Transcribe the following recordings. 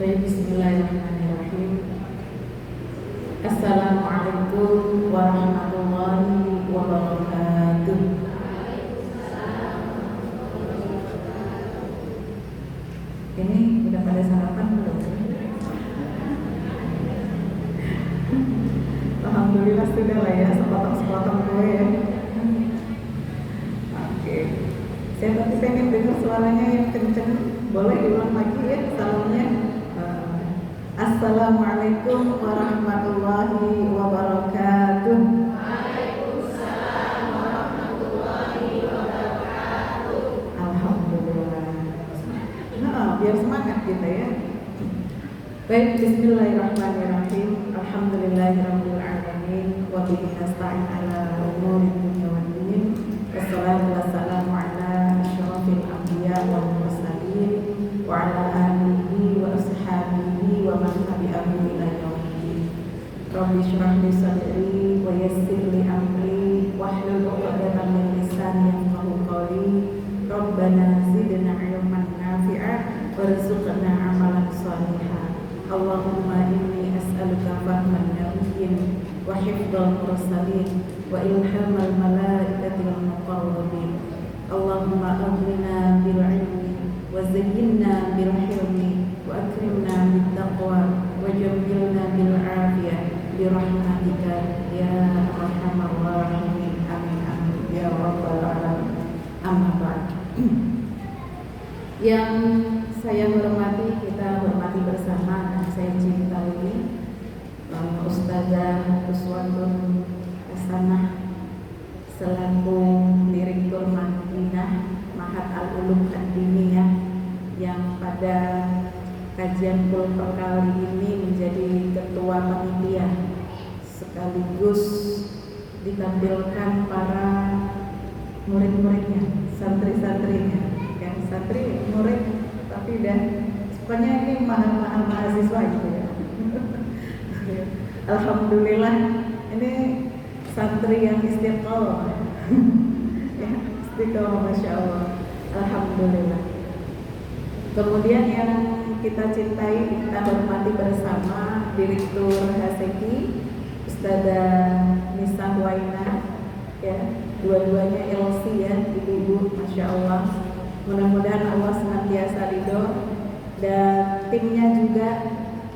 Baik, bismillahirrahmanirrahim. Assalamualaikum warahmatullahi wabarakatuh. Ini udah pada sarapan belum? Alhamdulillah sudah lah ya, sepotong-sepotong gue ya. Oke. Saya tapi pengen dengar suaranya yang kenceng. Boleh diulang lagi ya salamnya. Assalamualaikum warahmatullahi wabarakatuh. Waalaikumsalam warahmatullahi wabarakatuh. Alhamdulillah. Nah, biar semangat kita ya. Baik, bismillahirrahmanirrahim. Alhamdulillahirabbil alamin wa bihi nasta'in ala umuri dunya wad din. Wassalatu wassalamu ala asyrofil anbiya wal mursalin wa ala alihi wa ashabihi wa man tabi'ahum ila yaumil. Rabbi shrah li sadri wa yassir li amri wahlul 'uqdatam min lisani yafqahu qawli. Rabbana zidna 'ilman nafi'a warzuqna 'amalan shalihan. Allahumma inni as'aluka fahman nabiyyin wa hifdzal mursalin wa ilhamal malaikatil muqarrabin. Allahumma aghnina bil ilmi wa zayyinna bil hilmi wa akrimna bit taqwa wa jammilna bil afiyah bi rahmatika ya arhamar rahimin. Amin amin ya rabbal alamin. Amma ba'd. Yang saya hormati, kita hormati bersama dan saya cintai Ustazah Uswatun Hasanah selaku Direktur Madinah Mahat Al-Ulum Ad-Diniyah yang pada kajian kultur kali ini menjadi ketua panitia sekaligus ditampilkan para murid-muridnya, santri-santrinya, yang santri murid tapi udah pokoknya ini mahasiswa gitu ya. Alhamdulillah ini santri yang istiqomah ya, istiqomah Masya Allah. Alhamdulillah. Kemudian yang kita cintai, kita hormati bersama Direktur HSEKI Ustazah Nisa Huwaina ya, dua-duanya LC ya, ibu-ibu Masya Allah. Mudah-mudahan Allah senantiasa ridho, dan timnya juga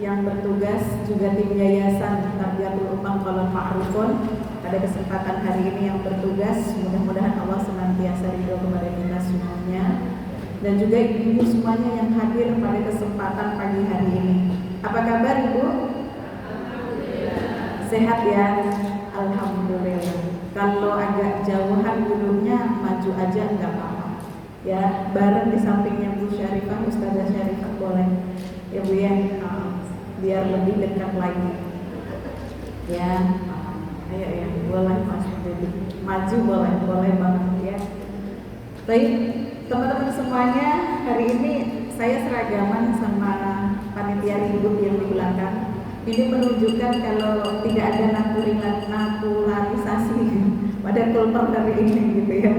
yang bertugas, juga tim Yayasan Tarbiyatul Ummah Qaulun Ma'rufun pada kesempatan hari ini yang bertugas. Mudah-mudahan Allah senantiasa ridho kepada kita semuanya, dan juga ibu-ibu semuanya yang hadir pada kesempatan pagi hari ini. Apa kabar Ibu? Alhamdulillah. Sehat ya? Alhamdulillah. Kalau agak jauhan dulunya, maju aja nggak apa-apa ya, bareng di sampingnya Bu Syarifah, Ustazah Syarifah boleh ya Bu ya, biar lebih dekat lagi ya. Ayo ya, boleh Mas Dedi maju, boleh banget ya. Baik teman-teman semuanya, hari ini saya seragaman sama panitia ribut yang di belakang. Ini menunjukkan kalau tidak ada naturalisasi pada kultur hari ini gitu ya.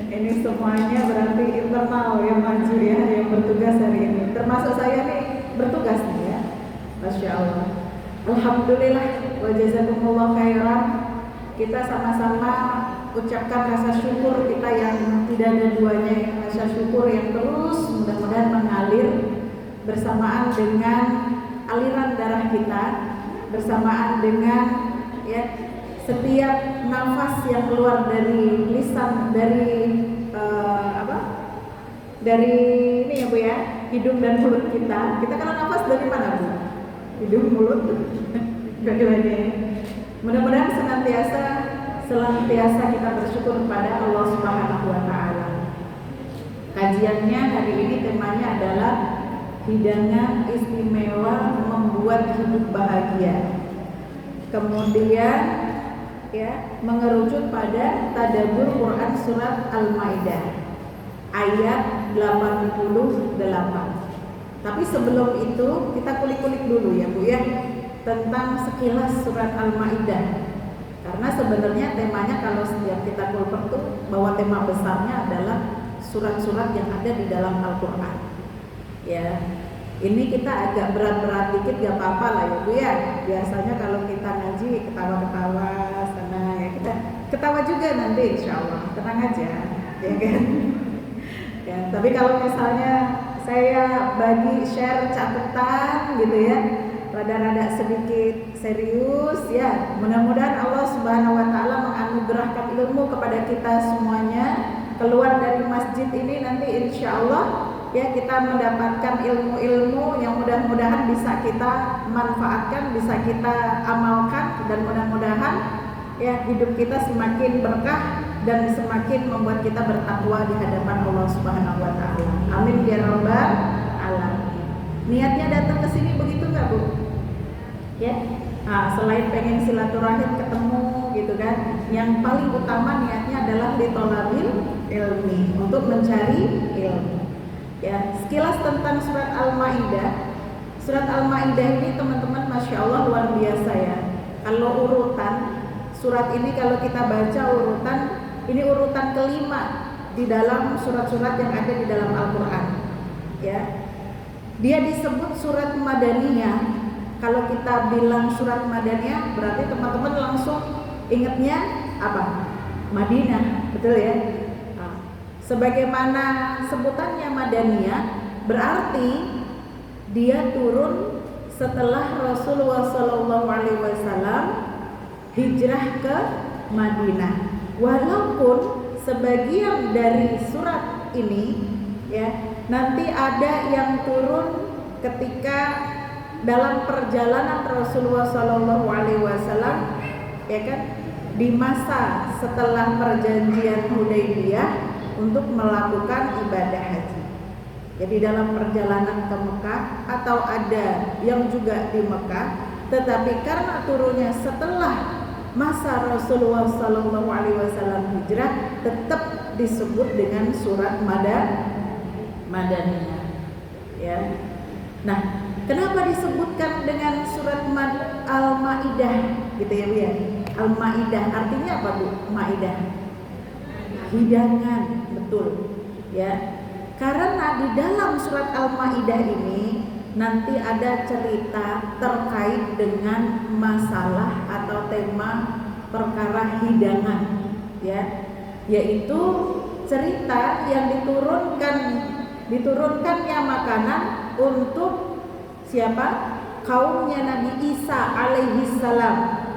Ini semuanya berarti internal yang maju ya, yang bertugas hari ini. Termasuk saya nih bertugas nih ya. Masya Allah. Alhamdulillah wa jazakumullah khairan. Kita sama-sama ucapkan rasa syukur kita yang tidak ada duanya, rasa syukur yang terus mudah-mudahan mengalir bersamaan dengan aliran darah kita, bersamaan dengan ya setiap nafas yang keluar dari lisan, dari ini ya Bu ya, hidung dan mulut kita. Kita kan nafas dari mana Bu? Hidung, mulut, dua-duanya. Mudah-mudahan senantiasa kita bersyukur kepada Allah Subhanahu wa Ta'ala. Kajiannya hari ini temanya adalah hidangan istimewa membuat hidup bahagia. Kemudian ya, mengerucut pada tadabbur Quran surat Al-Maidah ayat 88. Tapi sebelum itu kita kulik-kulik dulu ya Bu ya, tentang sekilas surat Al-Maidah. Karena sebenarnya temanya kalau setiap kita kultur tuh bahwa tema besarnya adalah surat-surat yang ada di dalam Al-Quran. Ya, Ini kita agak berat-berat dikit gak apa-apa lah ya Bu ya. Biasanya kalau kita ngaji ketawa-ketawa sana ya, kita ketawa juga nanti insya Allah, tenang aja ya kan. Ya, tapi kalau misalnya saya bagi share catatan gitu ya, rada-rada sedikit serius ya, mudah-mudahan Allah Subhanahu wa taala menganugerahkan ilmu kepada kita semuanya. Keluar dari masjid ini nanti insya Allah ya kita mendapatkan ilmu-ilmu yang mudah-mudahan bisa kita manfaatkan, bisa kita amalkan, dan mudah-mudahan ya hidup kita semakin berkah dan semakin membuat kita bertakwa di hadapan Allah Subhanahu wa taala. Amin ya rabbal alamin. Niatnya datang ke sini begitu enggak, Bu? Ya. Nah, selain pengen silaturahim ketemu gitu kan, yang paling utama niatnya adalah litolabil ilmi, untuk mencari ilmu. Ya, sekilas tentang surat Al-Maidah. Surat Al-Maidah ini teman-teman Masya Allah luar biasa ya. Kalau urutan surat ini, kalau kita baca urutan, ini urutan kelima di dalam surat-surat yang ada di dalam Al-Quran ya. Dia disebut surat Madaniyah. Kalau kita bilang surat Madaniyah, berarti teman-teman langsung ingatnya apa? Madinah, betul ya? Sebagaimana sebutannya Madaniyah, berarti dia turun setelah Rasulullah SAW hijrah ke Madinah. Walaupun sebagian dari surat ini ya nanti ada yang turun ketika dalam perjalanan Rasulullah SAW ya kan, di masa setelah perjanjian Hudaybiyah untuk melakukan ibadah haji. Jadi dalam perjalanan ke Mekah, atau ada yang juga di Mekah, tetapi karena turunnya setelah masa Rasulullah SAW hijrah, tetap disebut dengan surat Madaniyah. Ya. Nah, kenapa disebutkan dengan surat Al-Maidah gitu ya Bu ya? Al-Maidah artinya apa Bu? Maidah, hidangan, betul ya. Karena di dalam surat Al-Maidah ini nanti ada cerita terkait dengan masalah atau tema perkara hidangan ya, yaitu cerita yang diturunkannya makanan untuk siapa? Kaumnya Nabi Isa alaihi salam.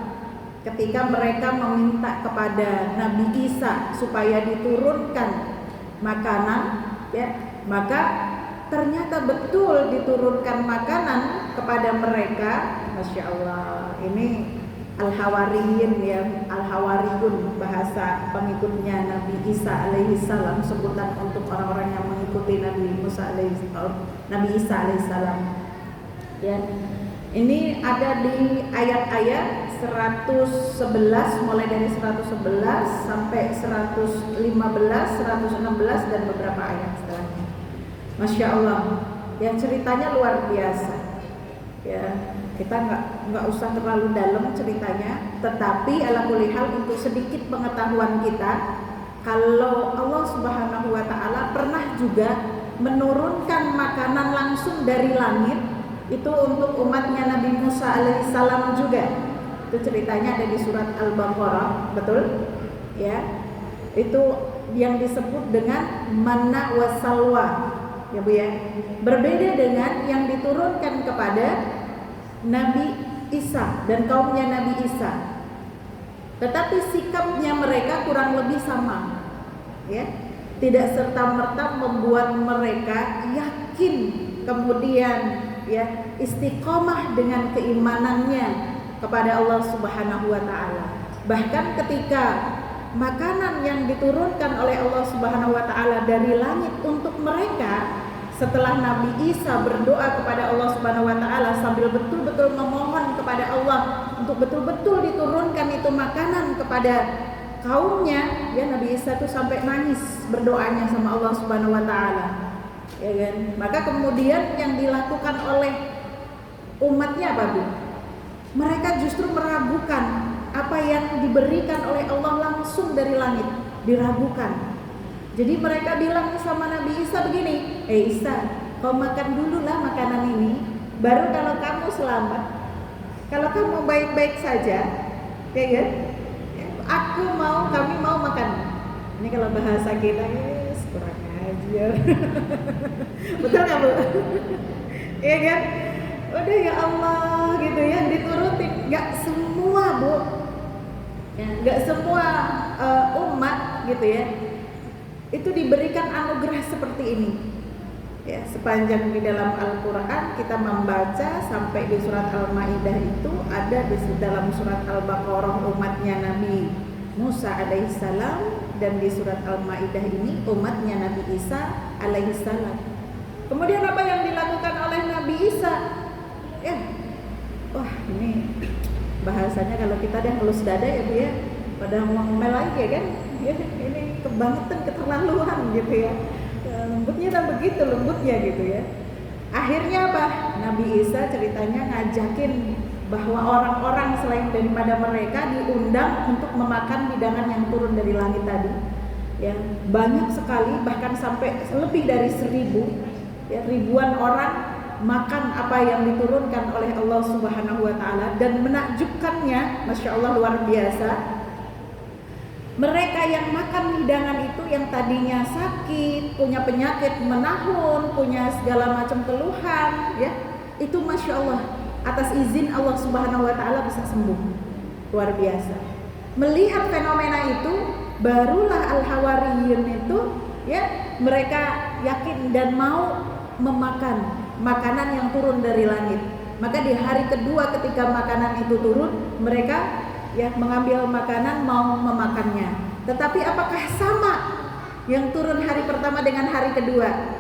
Ketika mereka meminta kepada Nabi Isa supaya diturunkan makanan ya, maka ternyata betul diturunkan makanan kepada mereka. Masya Allah, ini Al-Hawariyin ya, Al-Hawariyun bahasa pengikutnya Nabi Isa alaihi salam, sebutan untuk orang-orang yang mengikuti Nabi Isa alaihi salam ya. Ini ada di ayat-ayat 111, mulai dari 111 sampai 115, 116 dan beberapa ayat setelahnya. Masya Allah, ya ceritanya luar biasa. Ya, kita nggak usah terlalu dalam ceritanya, tetapi ala kulli hal untuk sedikit pengetahuan kita, kalau Allah Subhanahu wa taala pernah juga menurunkan makanan langsung dari langit, itu untuk umatnya Nabi Musa alaihissalam juga. Itu ceritanya ada di surat Al-Baqarah, betul? Ya. Itu yang disebut dengan manna wa salwa. Ya Bu ya. Berbeda dengan yang diturunkan kepada Nabi Isa dan kaumnya Nabi Isa. Tetapi sikapnya mereka kurang lebih sama. Ya. Tidak serta-merta membuat mereka yakin kemudian ya istiqomah dengan keimanannya kepada Allah Subhanahu wa taala. Bahkan ketika makanan yang diturunkan oleh Allah Subhanahu wa taala dari langit untuk mereka, setelah Nabi Isa berdoa kepada Allah Subhanahu wa taala sambil betul-betul memohon kepada Allah untuk betul-betul diturunkan itu makanan kepada kaumnya, ya Nabi Isa itu sampai nangis berdoanya sama Allah Subhanahu wa taala. Ya kan? Maka kemudian yang dilakukan oleh umatnya apa Bu? Mereka justru meragukan apa yang diberikan oleh Allah langsung dari langit, diragukan. Jadi mereka bilang sama Nabi Isa begini, Isa, kau makan dulu lah makanan ini, baru kalau kamu selamat, kalau kamu baik-baik saja, ya kan? Kami mau makan. Ini kalau bahasa kita, kurang ajar. Betul nggak Bu? Iya kan? Udah ya Allah gitu ya, diturutin. Nggak semua Bu, ya, nggak semua umat gitu ya, itu diberikan anugerah seperti ini. Ya, sepanjang di dalam Al-Quran kita membaca sampai di surat Al-Maidah itu ada di dalam surat Al-Baqarah umatnya Nabi Musa alaihissalam, dan di surat Al-Maidah ini umatnya Nabi Isa alaihissalam. Kemudian apa yang dilakukan oleh Nabi Isa? Ya, wah ini bahasanya kalau kita dah halus dada ya Bu ya, pada ngomel lagi ya kan? Ya, ini kebangetan, keterlaluan gitu ya. Lembutnya dan begitu lembutnya gitu ya. Akhirnya apa? Nabi Isa ceritanya ngajakin bahwa orang-orang selain daripada mereka diundang untuk memakan hidangan yang turun dari langit tadi. Ya, banyak sekali, bahkan sampai lebih dari 1000, ya, ribuan orang makan apa yang diturunkan oleh Allah Subhanahu wa taala, dan menakjubkannya, Masya Allah luar biasa. Mereka yang makan hidangan itu yang tadinya sakit, punya penyakit menahun, punya segala macam keluhan, ya, itu Masya Allah atas izin Allah Subhanahu wa taala bisa sembuh. Luar biasa. Melihat fenomena itu, barulah Al-Hawariyun itu, ya, mereka yakin dan mau memakan makanan yang turun dari langit. Maka di hari kedua ketika makanan itu turun, mereka ya mengambil makanan mau memakannya. Tetapi apakah sama yang turun hari pertama dengan hari kedua?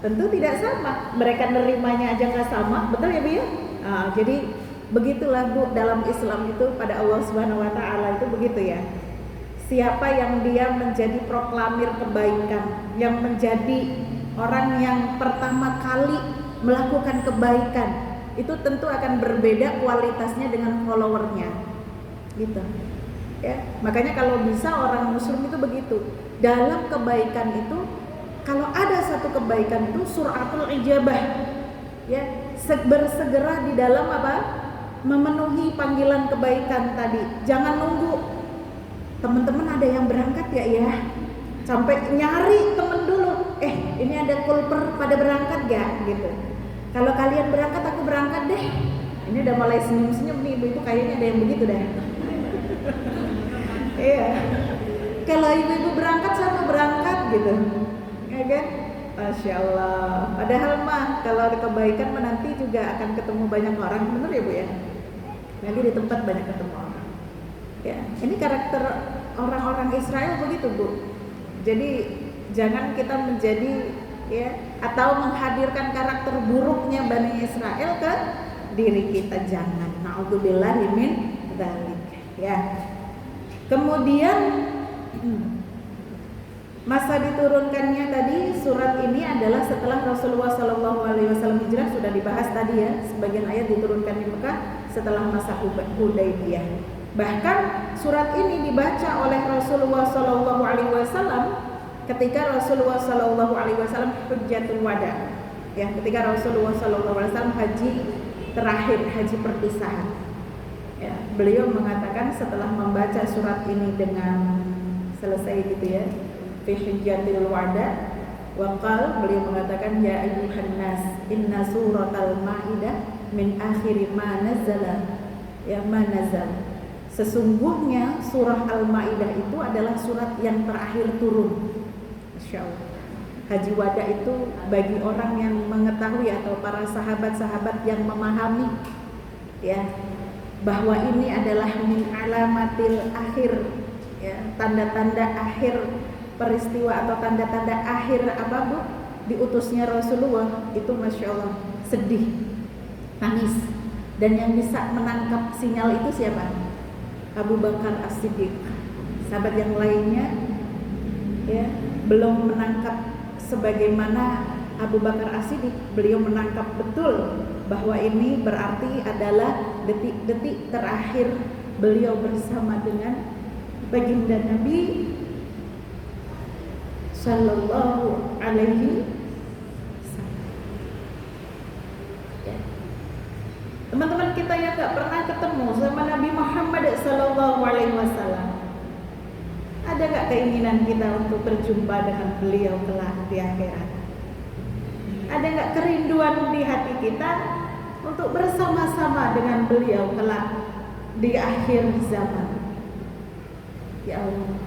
Tentu tidak sama. Mereka nerimanya aja nggak sama, betul ya Bu ya? Jadi begitulah Bu, dalam Islam itu pada Allah Subhanahu wa taala itu begitu ya. Siapa yang dia menjadi proklamir kebaikan, yang menjadi orang yang pertama kali melakukan kebaikan, itu tentu akan berbeda kualitasnya dengan followernya. Gitu ya, makanya kalau bisa orang muslim itu begitu, dalam kebaikan itu kalau ada satu kebaikan itu suratul ijabah, ya, bersegera di dalam apa, memenuhi panggilan kebaikan tadi. Jangan nunggu teman-teman ada yang berangkat ya, sampai nyari temen dulu, ini ada kulper pada berangkat gak gitu. Kalau kalian berangkat aku berangkat deh, ini udah mulai senyum-senyum nih ibu, itu kayaknya ada yang begitu deh. Iya. Kalau ibu-ibu berangkat sama berangkat gitu, ya kan? Masya Allah. Padahal mah kalau ada kebaikan nanti juga akan ketemu banyak orang, bener ya Bu ya? Nanti di tempat banyak ketemu orang. Ya, ini karakter orang-orang Israel begitu Bu. Jadi jangan kita menjadi ya atau menghadirkan karakter buruknya Bani Israel ke diri kita, jangan. Na'udzubillahi min dzalik. Ya. Kemudian masa diturunkannya tadi surat ini adalah setelah Rasulullah SAW hijrah, sudah dibahas tadi ya. Sebagian ayat diturunkan di Mekah setelah masa Hudaybiyah. Bahkan surat ini dibaca oleh Rasulullah SAW ketika Rasulullah SAW Hujjatul Wada. Ya, ketika Rasulullah SAW haji terakhir, haji perpisahan. Ya, beliau mengatakan setelah membaca surat ini dengan selesai gitu ya, fi hujjatil wada, waqal, beliau mengatakan ya ayyuhan nas inna suratal maidah min akhiri ma nazala, ya ma nazal. Sesungguhnya surah Al-Maidah itu adalah surat yang terakhir turun. Masya Allah. Haji wada itu bagi orang yang mengetahui atau para sahabat-sahabat yang memahami ya bahwa ini adalah min alamatil akhir, ya, tanda-tanda akhir peristiwa atau tanda-tanda akhir apa Bu? Diutusnya Rasulullah itu, Masya Allah, sedih, nangis. Dan yang bisa menangkap sinyal itu siapa? Abu Bakar As-Siddiq. Sahabat yang lainnya ya belum menangkap sebagaimana Abu Bakar As-Siddiq. Beliau menangkap betul bahwa ini berarti adalah detik-detik terakhir beliau bersama dengan baginda Nabi Sallallahu Alaihi Wasallam. nggak pernah ketemu sama Nabi Muhammad SAW, ada nggak keinginan kita untuk berjumpa dengan beliau kelak di akhirat? Ada nggak kerinduan di hati kita untuk bersama-sama dengan beliau kelak di akhir zaman? Ya Allah,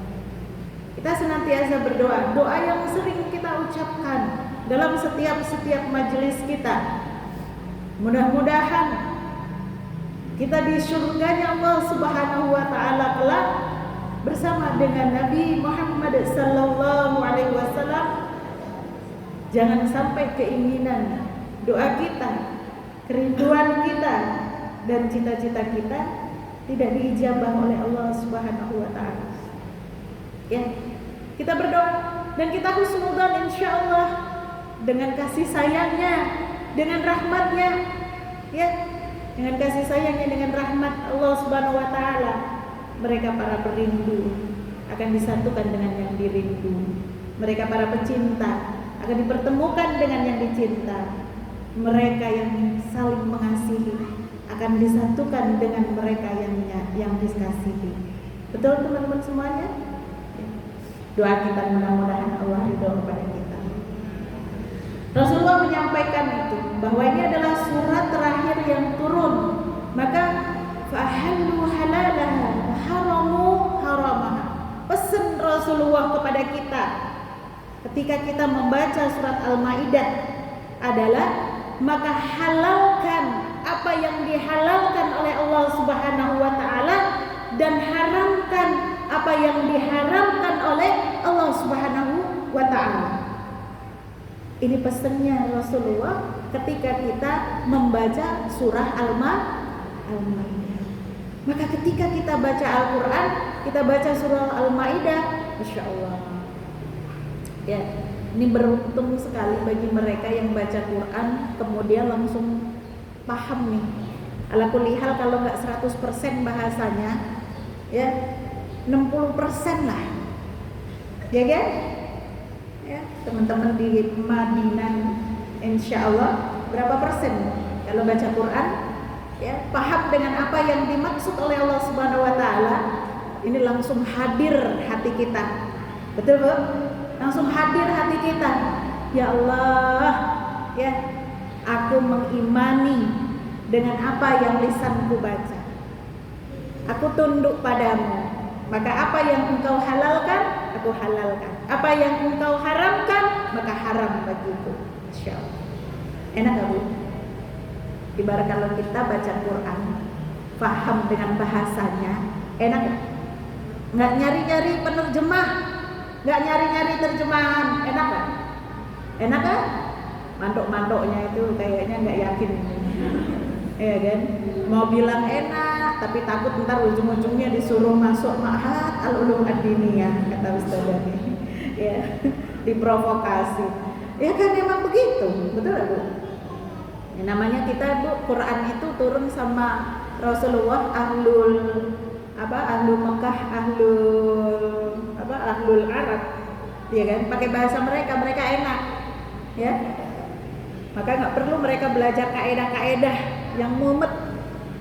kita senantiasa berdoa, doa yang sering kita ucapkan dalam setiap majelis kita. Mudah-mudahan kita di surganya Allah Subhanahu wa taala kelak bersama dengan Nabi Muhammad sallallahu alaihi wasallam. Jangan sampai keinginan, doa kita, kerinduan kita dan cita-cita kita tidak diijabah oleh Allah Subhanahu wa taala. Ya, kita berdoa dan kita husnudzon insyaallah dengan kasih sayangnya, dengan rahmatnya, ya, dengan kasih sayangnya, dengan rahmat Allah Subhanahu wa taala, mereka para perindu akan disatukan dengan yang dirindu. Mereka para pecinta akan dipertemukan dengan yang dicinta. Mereka yang saling mengasihi akan disatukan dengan mereka yang dikasihi. Betul teman-teman semuanya? Doa kita mudah-mudahan Allah ridho kepada kita. Rasulullah menyampaikan itu, bahwa ini adalah surat terakhir yang turun. Maka fahallu halalaha haramu haramaha. Pesan Rasulullah kepada kita ketika kita membaca surat Al-Maidah adalah, maka halalkan apa yang dihalalkan oleh Allah Subhanahu wa taala dan haramkan apa yang diharamkan oleh Allah Subhanahu wa taala. Ini pesannya Rasulullah ketika kita membaca surah Al-Maidah. Maka ketika kita baca Al-Quran, kita baca surah Al-Maidah, Masya Allah, ya, ini beruntung sekali bagi mereka yang baca Quran kemudian langsung paham nih. Ala kulli hal, kalau nggak 100% bahasanya, ya 60% lah, ya kan? Ya, teman-teman di Madinah, insya Allah berapa persen kalau baca Quran, ya, paham dengan apa yang dimaksud oleh Allah Subhanahu Wa Taala, ini langsung hadir hati kita, betul Bu? Langsung hadir hati kita. Ya Allah, ya, aku mengimani dengan apa yang lisanku baca. Aku tunduk padamu. Maka apa yang engkau halalkan, aku halalkan. Apa yang engkau haramkan, maka haram bagiku. Insyaallah. Enak gak Bu? Ibarat kalau kita baca Quran, paham dengan bahasanya, enak gak? Nggak nyari-nyari penerjemah, nggak nyari-nyari terjemahan, enak gak? Enak gak? Mantok-mantoknya itu kayaknya nggak yakin. Ya kan? Mau bilang enak, tapi takut ntar ujung-ujungnya disuruh masuk ma'had al-ulum ad-diniyah, kata Ustazah ini. Ya, diprovokasi. Ya kan memang begitu, betul gak Bu? Ya, namanya kita Bu, Quran itu turun sama Rasulullah, ahlul Mekah, ahlul Arab, ya kan? Pakai bahasa mereka enak, ya. Maka nggak perlu mereka belajar kaedah-kaedah yang mumet,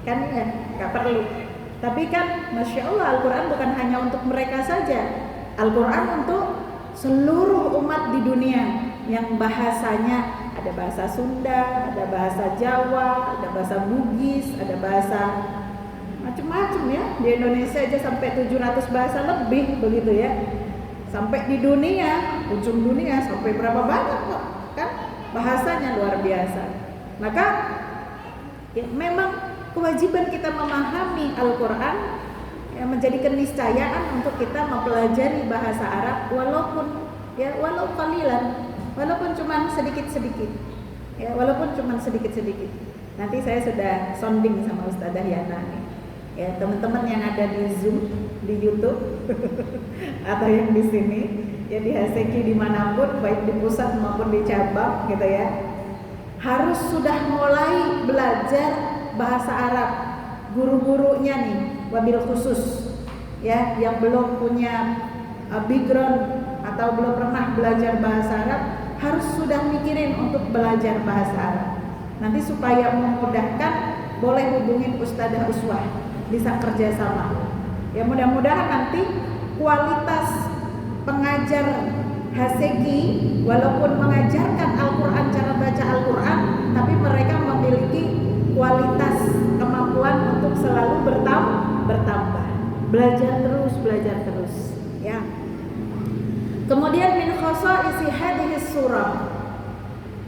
kan ya, nggak perlu. Tapi kan, Masya Allah, Al-Quran bukan hanya untuk mereka saja. Al-Quran untuk seluruh umat di dunia yang bahasanya ada bahasa Sunda, ada bahasa Jawa, ada bahasa Bugis, ada bahasa macam-macam ya. Di Indonesia aja sampai 700 bahasa lebih begitu ya. Sampai di dunia, ujung dunia sampai berapa banyak kok, kan? Bahasanya luar biasa. Maka ya, memang kewajiban kita memahami Al-Quran ya, menjadi keniscayaan untuk kita mempelajari bahasa Arab walaupun qalilan, walaupun cuma sedikit-sedikit. Ya, walaupun cuma sedikit-sedikit. Nanti saya sudah sounding sama Ustazah Yana nih. Ya, teman-teman yang ada di Zoom, di YouTube atau yang di sini, ya di HSEKI dimanapun, baik di pusat maupun di cabang, gitu ya, harus sudah mulai belajar bahasa Arab. Guru-gurunya nih, wabil khusus, ya, yang belum punya background atau belum pernah belajar bahasa Arab, harus sudah mikirin untuk belajar bahasa Arab. Nanti supaya memudahkan boleh hubungin Ustadzah Uswah, bisa kerjasama. Ya mudah-mudahan nanti kualitas pengajar Haseki walaupun mengajarkan Al-Quran, cara baca Al-Quran, tapi mereka memiliki kualitas kemampuan untuk selalu bertambah. Belajar terus ya. Kemudian min khosa'isi hadhihi surah,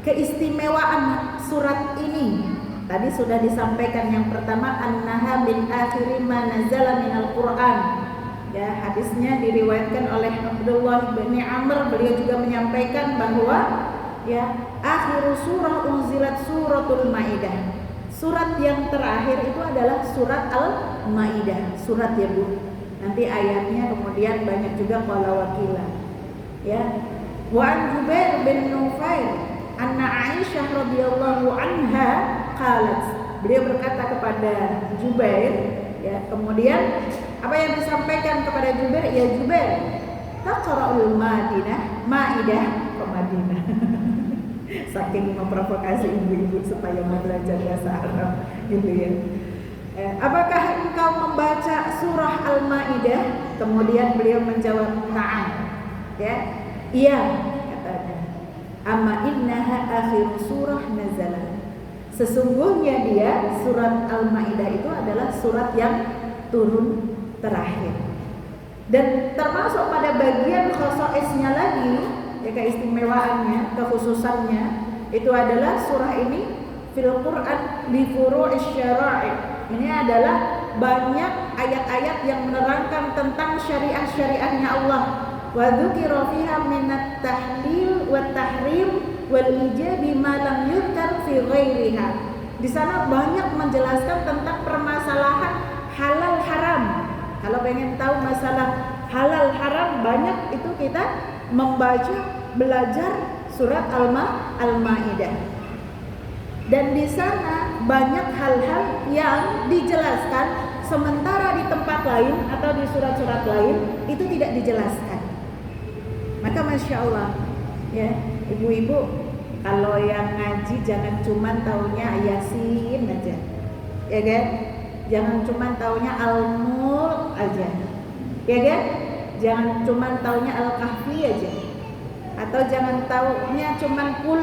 keistimewaan surat ini tadi sudah disampaikan. Yang pertama, annaha min akhiri ma nazala minal Qur'an. Ya, hadisnya diriwayatkan oleh Abdullah bin Amr. Beliau juga menyampaikan bahwa ya, akhiru surah unzilat suratul Maidah. Surat yang terakhir itu adalah surat Al-Maidah, surat ya Bu. Nanti ayatnya kemudian banyak juga qala wakila. Ya. Wa an Jubair bin Nufail anna Aisyah radhiyallahu anha qalat. Beliau berkata kepada Jubair, ya, kemudian apa yang disampaikan kepada Jubair? Ya Jubair, taqra'ul Maidah ke Madinah. Saking memprovokasi ibu-ibu supaya mau belajar bahasa Arab gitu ya. Apakah engkau membaca surah Al-Maidah? Kemudian beliau menjawab, na'am. Ya, iya katanya. Amma innaha akhir surah nazalah. Sesungguhnya dia surat Al-Maidah itu adalah surat yang turun terakhir. Dan termasuk pada bagian khosoisnya lagi, ya, keistimewaannya, kekhususannya itu adalah surah ini fil Quran li furu'is syara'i. Ini adalah banyak ayat-ayat yang menerangkan tentang syariah-syariahnya Allah. Wa dzukira fiha minat tahlil wa tahrim wal ijabi ma lam yuzkar fi ghairiha. Di sana banyak menjelaskan tentang permasalahan halal haram. Kalau pengen tahu masalah halal haram, banyak itu kita membaca, belajar surat Al-Maidah. Dan di sana banyak hal-hal yang dijelaskan, sementara di tempat lain atau di surat-surat lain itu tidak dijelaskan. Maka Masya Allah, ya ibu-ibu, kalau yang ngaji jangan cuma taunya Yasin aja, ya kan? Jangan cuma taunya Al-Mulk aja, ya kan? Jangan cuma taunya Al-Kahfi aja, atau jangan taunya cuma kul.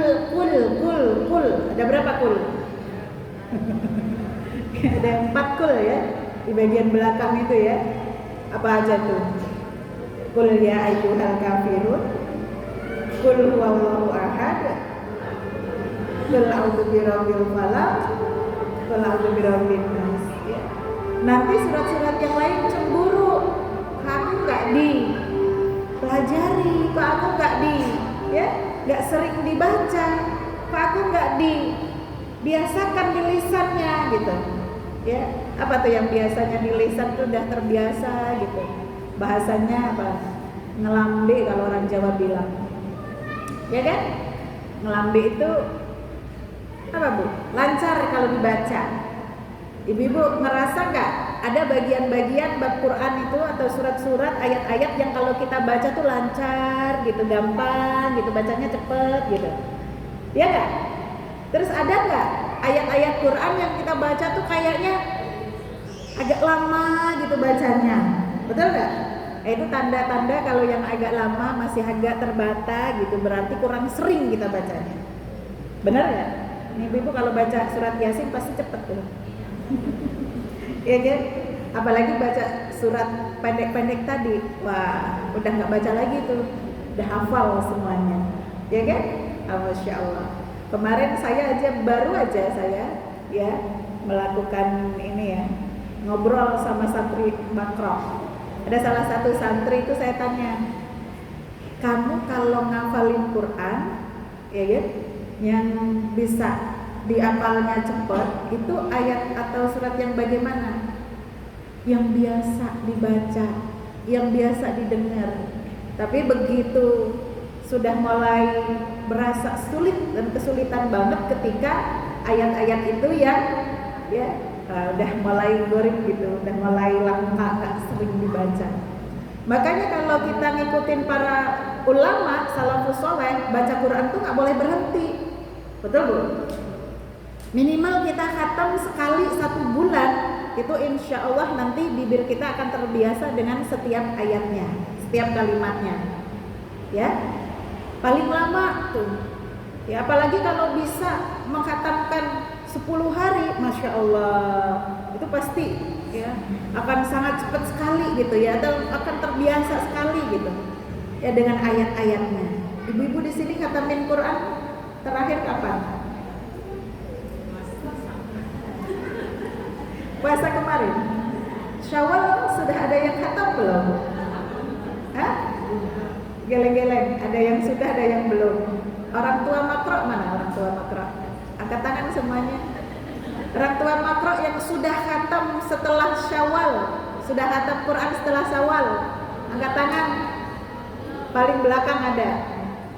Ada berapa kul? Ada 4 kul ya di bagian belakang itu ya. Apa aja tuh? Qul ya ayyuhal kafirun, qul huwallahu ahad, qul a'udzu birabbil falaq, qul a'udzu birabbin nas. Ya. Nanti surat-surat yang lain cemburu, kamu nggak dipelajari, kok aku nggak nggak sering dibaca, kok aku nggak dibiasakan di lisannya gitu. Ya, apa tuh yang biasanya di lisan tuh udah terbiasa gitu. Bahasanya apa? Ngelambe kalau orang Jawa bilang. Ya kan? Ngelambe itu apa Bu? Lancar kalau dibaca. Ibu-ibu ngerasa nggak ada bagian-bagian bab Quran itu atau surat-surat ayat-ayat yang kalau kita baca tuh lancar gitu, gampang gitu, bacanya cepet gitu. Ya nggak? Terus ada nggak ayat-ayat Quran yang kita baca tuh kayaknya agak lama gitu bacanya? Betul nggak? Itu tanda-tanda kalau yang agak lama masih agak terbata gitu, berarti kurang sering kita bacanya. Benar ya? Ini ibu kalau baca surat Yasin pasti cepet tuh. Ya kan? Apalagi baca surat pendek-pendek tadi, wah udah nggak baca lagi tuh, udah hafal semuanya. Ya kan? Masya Allah. Kemarin baru aja saya ya melakukan ini ya, ngobrol sama santri Makro. Ada salah satu santri itu saya tanya, kamu kalau ngafalin Quran, ya kan, yang bisa diapalnya cepat, itu ayat atau surat yang bagaimana? Yang biasa dibaca, yang biasa didengar. Tapi begitu sudah mulai berasa sulit dan kesulitan banget ketika ayat-ayat itu yang ya udah mulai boring gitu, udah mulai lama nggak sering dibaca. Makanya kalau kita ngikutin para ulama salafus soleh, baca Quran tuh nggak boleh berhenti, betul Bu? Minimal kita khatam sekali 1 bulan, itu insya Allah nanti bibir kita akan terbiasa dengan setiap ayatnya, setiap kalimatnya. Ya, paling lama tuh. Ya, apalagi kalau bisa mengkhatamkan 10 hari, masya Allah, itu pasti ya akan sangat cepat sekali gitu ya, atau akan terbiasa sekali gitu ya dengan ayat-ayatnya. Ibu-ibu di sini khatamin Quran terakhir kapan? Puasa kemarin. Syawal sudah ada yang khatam belum? Hah? Geleng-geleng, ada yang sudah, ada yang belum. Orang tua makro mana? Orang tua makro. Angkat tangan semuanya. Orang tua makro yang sudah khatam setelah Syawal, sudah khatam Quran setelah Syawal. Angkat tangan. Paling belakang ada.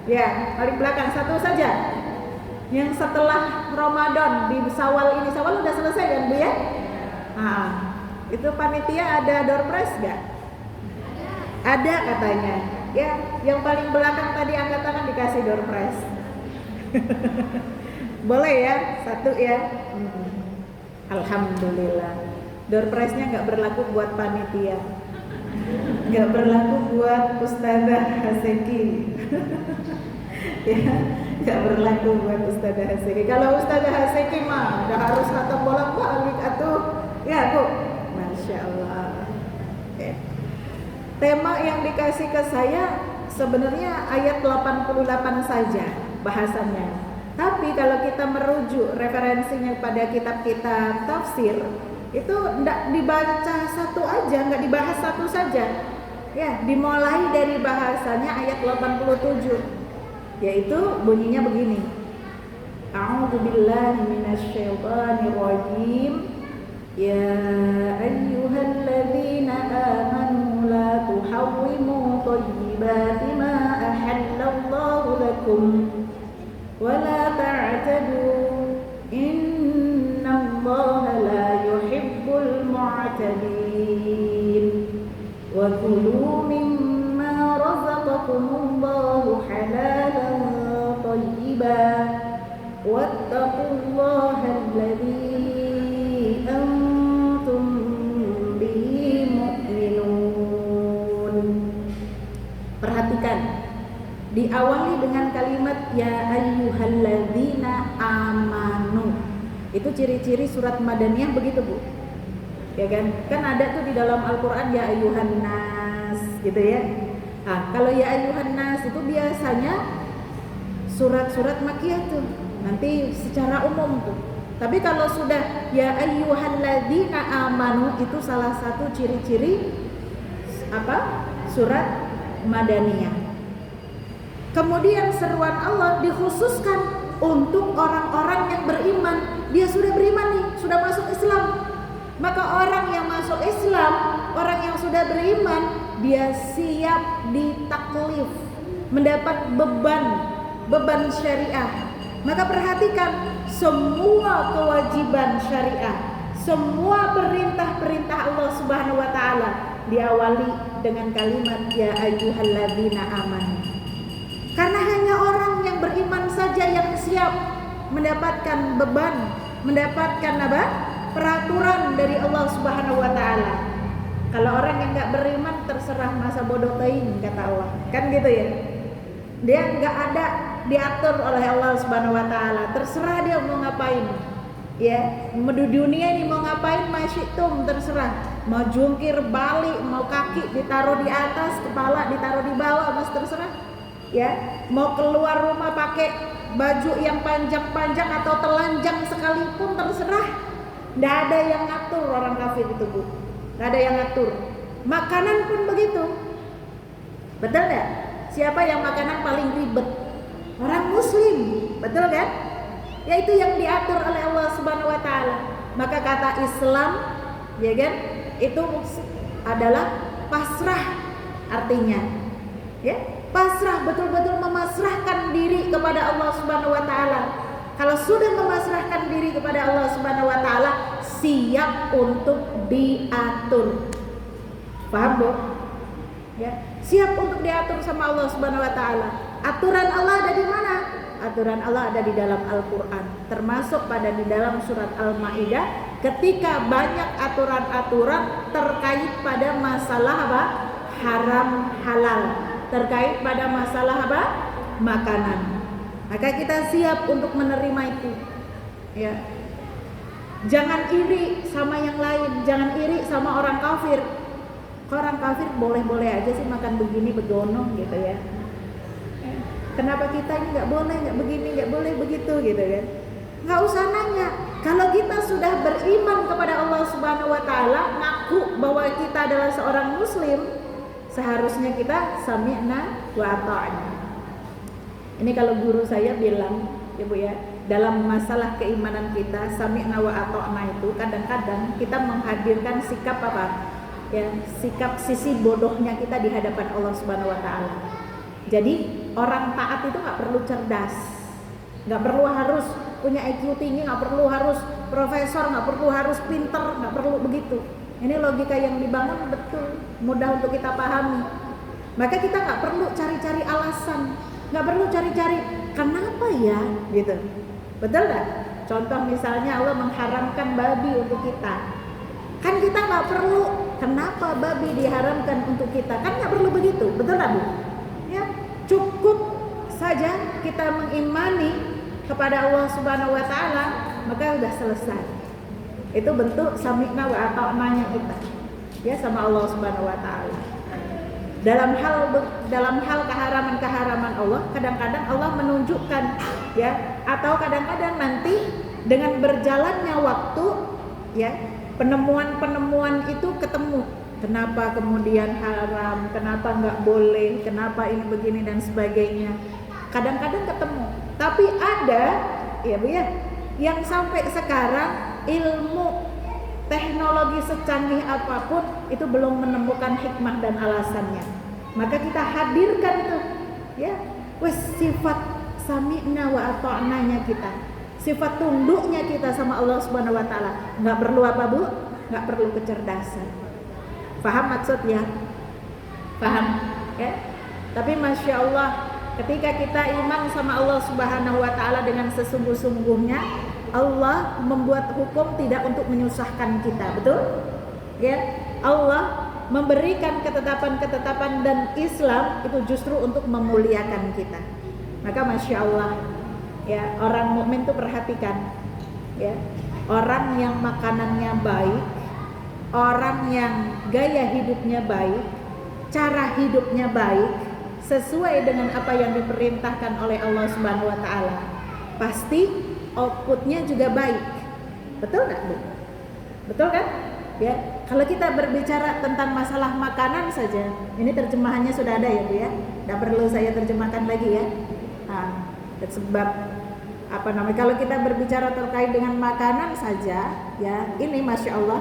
Ya, paling belakang satu saja. Yang setelah Ramadan di Syawal ini, Syawal udah selesai kan Bu ya? Nah, itu panitia ada door prize gak? Ada katanya. Ya, yang paling belakang tadi angkat tangan dikasih door prize. Boleh ya, 1 ya. Alhamdulillah. Door prize-nya nggak berlaku buat panitia, nggak berlaku buat Ustazah Haseki. Ya, nggak berlaku buat Ustazah Haseki. Kalau Ustazah Haseki mah udah harus kata bolak-balik atuh. Ya Bu, masya Allah. Tema yang dikasih ke saya sebenarnya ayat 88 saja bahasannya. Tapi kalau kita merujuk referensinya pada kitab-kitab tafsir, itu tidak dibaca satu aja, nggak dibahas satu saja. Ya, dimulai dari bahasanya ayat 87, yaitu bunyinya begini. A'udzubillahi minasyaitonirrajim. Ya ayyuhalladzina amanu la tuhawwimu thayyibati ma ahallallahu lakum wa la ta'tadu innallaha la yuhibbul mu'tadin wa kulu mimma razaqakumullahu halalan thayyiban wattaqullaha alladzi Perhatikan, diawali dengan kalimat ya ayyuhalladzina amanu. Itu ciri-ciri surat Madaniyah begitu Bu. Ya kan? Kan ada tuh di dalam Al-Qur'an ya ayyuhan nas gitu ya. Nah, kalau ya ayyuhan nas itu biasanya surat-surat Makkiyah tuh. Nanti secara umum tuh. Tapi kalau sudah ya ayyuhalladzina amanu itu salah satu ciri-ciri apa? Surat Madaniyah. Kemudian seruan Allah dikhususkan untuk orang-orang yang beriman. Dia sudah beriman nih, sudah masuk Islam. Maka orang yang masuk Islam, orang yang sudah beriman, dia siap ditaklif, mendapat beban syariah. Maka perhatikan semua kewajiban syariah, semua perintah-perintah Allah Subhanahu wa taala diawali dengan kalimat ya ayyuhalladzina amanu. Karena hanya orang yang beriman saja yang siap mendapatkan beban, mendapatkan apa? Peraturan dari Allah Subhanahu wa taala. Kalau orang yang enggak beriman terserah masa bodoh teuing kata Allah. Kan gitu ya. Dia enggak ada diatur oleh Allah Subhanahu wa taala. Terserah dia mau ngapain. Ya, di dunia ini mau ngapain masyitum terserah. Mau jungkir balik, mau kaki ditaruh di atas, kepala ditaruh di bawah, mas terserah. Ya, mau keluar rumah pakai baju yang panjang-panjang atau telanjang sekalipun terserah. Nggak ada yang ngatur orang kafir itu Bu. Nggak ada yang ngatur. Makanan pun begitu. Betul nggak? Siapa yang makanan paling ribet? Orang Muslim, betul kan? Yaitu yang diatur oleh Allah Subhanahu wa taala. Maka kata Islam, ya kan? Itu adalah pasrah artinya. Ya, pasrah, betul-betul memasrahkan diri kepada Allah Subhanahu wa taala. Kalau sudah memasrahkan diri kepada Allah Subhanahu wa taala, siap untuk diatur. Paham, Bu? Ya, siap untuk diatur sama Allah Subhanahu wa taala. Aturan Allah ada di mana? Aturan Allah ada di dalam Al-Quran, termasuk pada di dalam surat Al-Maidah, ketika banyak aturan-aturan terkait pada masalah apa? Haram halal, terkait pada masalah apa? Makanan. Maka kita siap untuk menerima itu. Ya. Jangan iri sama yang lain, jangan iri sama orang kafir. Orang kafir boleh-boleh aja sih makan begini begono gitu ya. Kenapa kita ini nggak boleh, nggak begini, nggak boleh begitu gitu kan? Nggak usah nanya. Kalau kita sudah beriman kepada Allah Subhanahu Wa Taala, ngaku bahwa kita adalah seorang Muslim, seharusnya kita sami'na wa ata'na. Ini kalau guru saya bilang, ya Bu ya, dalam masalah keimanan kita, sami'na wa ata'na itu kadang-kadang kita menghadirkan sikap apa? Ya, sikap sisi bodohnya kita di hadapan Allah Subhanahu Wa Taala. Jadi orang taat itu nggak perlu cerdas, nggak perlu harus punya IQ tinggi, nggak perlu harus profesor, nggak perlu harus pinter, nggak perlu begitu. Ini logika yang dibangun betul, mudah untuk kita pahami. Maka kita nggak perlu cari-cari alasan, nggak perlu cari-cari kenapa ya, gitu. Betul nggak? Contoh misalnya Allah mengharamkan babi untuk kita, kan kita nggak perlu kenapa babi diharamkan untuk kita, kan nggak perlu begitu, betul nggak Bu? Ya, cukup saja kita mengimani kepada Allah Subhanahu Wa Taala, maka sudah selesai. Itu bentuk sami'na wa ata'na-nya kita, ya, sama Allah Subhanahu Wa Taala. Dalam hal keharaman Allah, kadang-kadang Allah menunjukkan, ya, atau kadang-kadang nanti dengan berjalannya waktu, ya, penemuan itu ketemu. Kenapa kemudian haram, kenapa nggak boleh, kenapa ini begini dan sebagainya. Kadang-kadang ketemu. Tapi ada, ya Bu ya, yang sampai sekarang ilmu teknologi secanggih apapun itu belum menemukan hikmah dan alasannya. Maka kita hadirkan itu, ya, sifat sami'na wa ata'na-nya kita, sifat tunduknya kita sama Allah Subhanahu Wa Taala. Nggak perlu apa Bu? Nggak perlu kecerdasan. Paham maksudnya? Paham? Ya. Tapi Masya Allah, ketika kita iman sama Allah Subhanahu Wa Taala dengan sesungguh-sungguhnya, Allah membuat hukum tidak untuk menyusahkan kita, betul? Ya, Allah memberikan ketetapan-ketetapan dan Islam itu justru untuk memuliakan kita. Maka Masya Allah, ya, orang mukmin itu perhatikan, ya, orang yang makanannya baik, orang yang gaya hidupnya baik, cara hidupnya baik, sesuai dengan apa yang diperintahkan oleh Allah Subhanahu Wa Taala, pasti outputnya juga baik. Betul nggak Bu? Betul kan? Ya, kalau kita berbicara tentang masalah makanan saja, ini terjemahannya sudah ada ya Bu ya, tidak perlu saya terjemahkan lagi ya. Nah, sebab kalau kita berbicara terkait dengan makanan saja, ya, ini Masya Allah,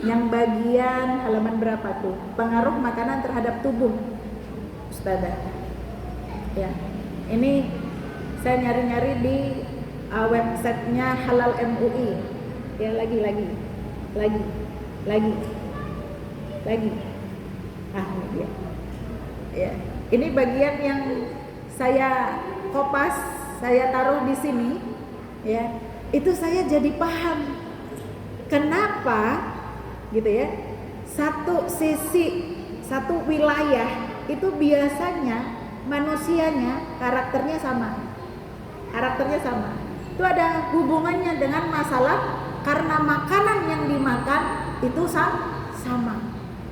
yang bagian halaman berapa tuh? Pengaruh makanan terhadap tubuh, Ustazah. Ya, ini saya nyari-nyari di websitenya Halal MUI. Ya, lagi. Ini dia. Ya, ini bagian yang saya kopas, saya taruh di sini. Ya, itu saya jadi paham kenapa, gitu ya, satu sisi, satu wilayah itu biasanya manusianya karakternya sama. Itu ada hubungannya dengan masalah karena makanan yang dimakan itu sama.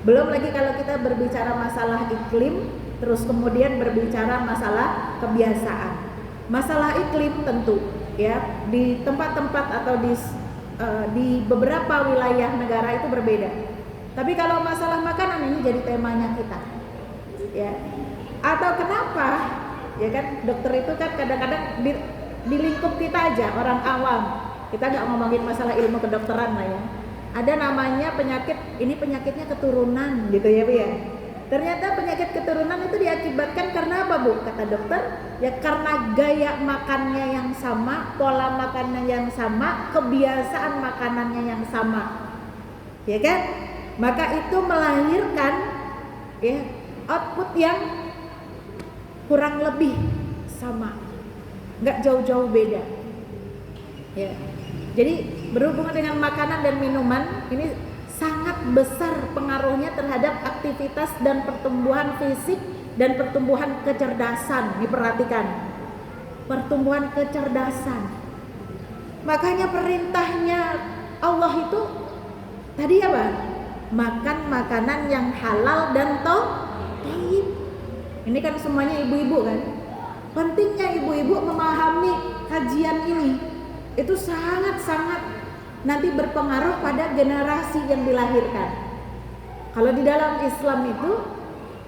Belum lagi kalau kita berbicara masalah iklim, terus kemudian berbicara masalah kebiasaan. Masalah iklim tentu, ya, di tempat-tempat atau di beberapa wilayah negara itu berbeda. Tapi kalau masalah makanan ini jadi temanya kita, ya. Atau kenapa, ya kan, dokter itu kan kadang-kadang di lingkup kita aja, orang awam, kita nggak ngomongin masalah ilmu kedokteran lah ya. Ada namanya penyakit, ini penyakitnya keturunan gitu ya Bu ya. Ternyata penyakit keturunan itu diakibatkan karena apa Bu? Kata dokter, ya karena gaya makannya yang sama, pola makannya yang sama, kebiasaan makanannya yang sama, ya kan? Maka itu melahirkan, ya, output yang kurang lebih sama, nggak jauh-jauh beda. Ya. Jadi berhubungan dengan makanan dan minuman ini sangat besar pengaruhnya terhadap aktivitas dan pertumbuhan fisik dan pertumbuhan kecerdasan. Diperhatikan, pertumbuhan kecerdasan. Makanya perintahnya Allah itu tadi apa? Makan makanan yang halal dan thayyib. Ini kan semuanya ibu-ibu kan. Pentingnya ibu-ibu memahami kajian ini. Itu sangat-sangat nanti berpengaruh pada generasi yang dilahirkan. Kalau di dalam Islam itu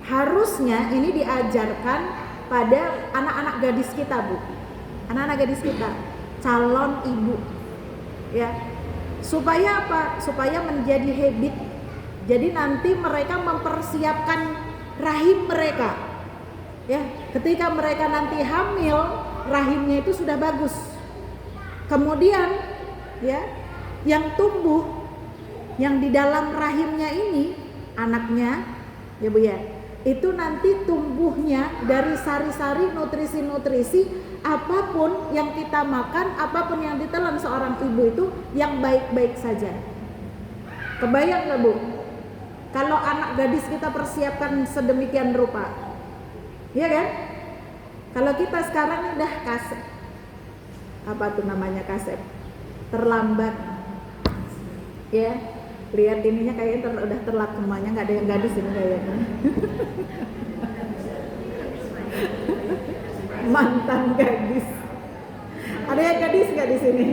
harusnya ini diajarkan pada anak-anak gadis kita, Bu. Anak-anak gadis kita, calon ibu. Ya. Supaya apa? Supaya menjadi habit. Jadi nanti mereka mempersiapkan rahim mereka. Ya, ketika mereka nanti hamil, rahimnya itu sudah bagus. Kemudian, ya, yang tumbuh, yang di dalam rahimnya ini, anaknya, ya Bu ya, itu nanti tumbuhnya dari sari-sari, nutrisi-nutrisi, apapun yang kita makan, apapun yang ditelan seorang ibu itu, yang baik-baik saja. Kebayang nggak Bu? Kalau anak gadis kita persiapkan sedemikian rupa. Iya kan? Kalau kita sekarang udah kasep, apa tuh namanya kasep, terlambat, ya, lihat ininya kayaknya udah telat semuanya, nggak ada yang gadis ini kayaknya. Mantan gadis, ada yang gadis nggak di sini?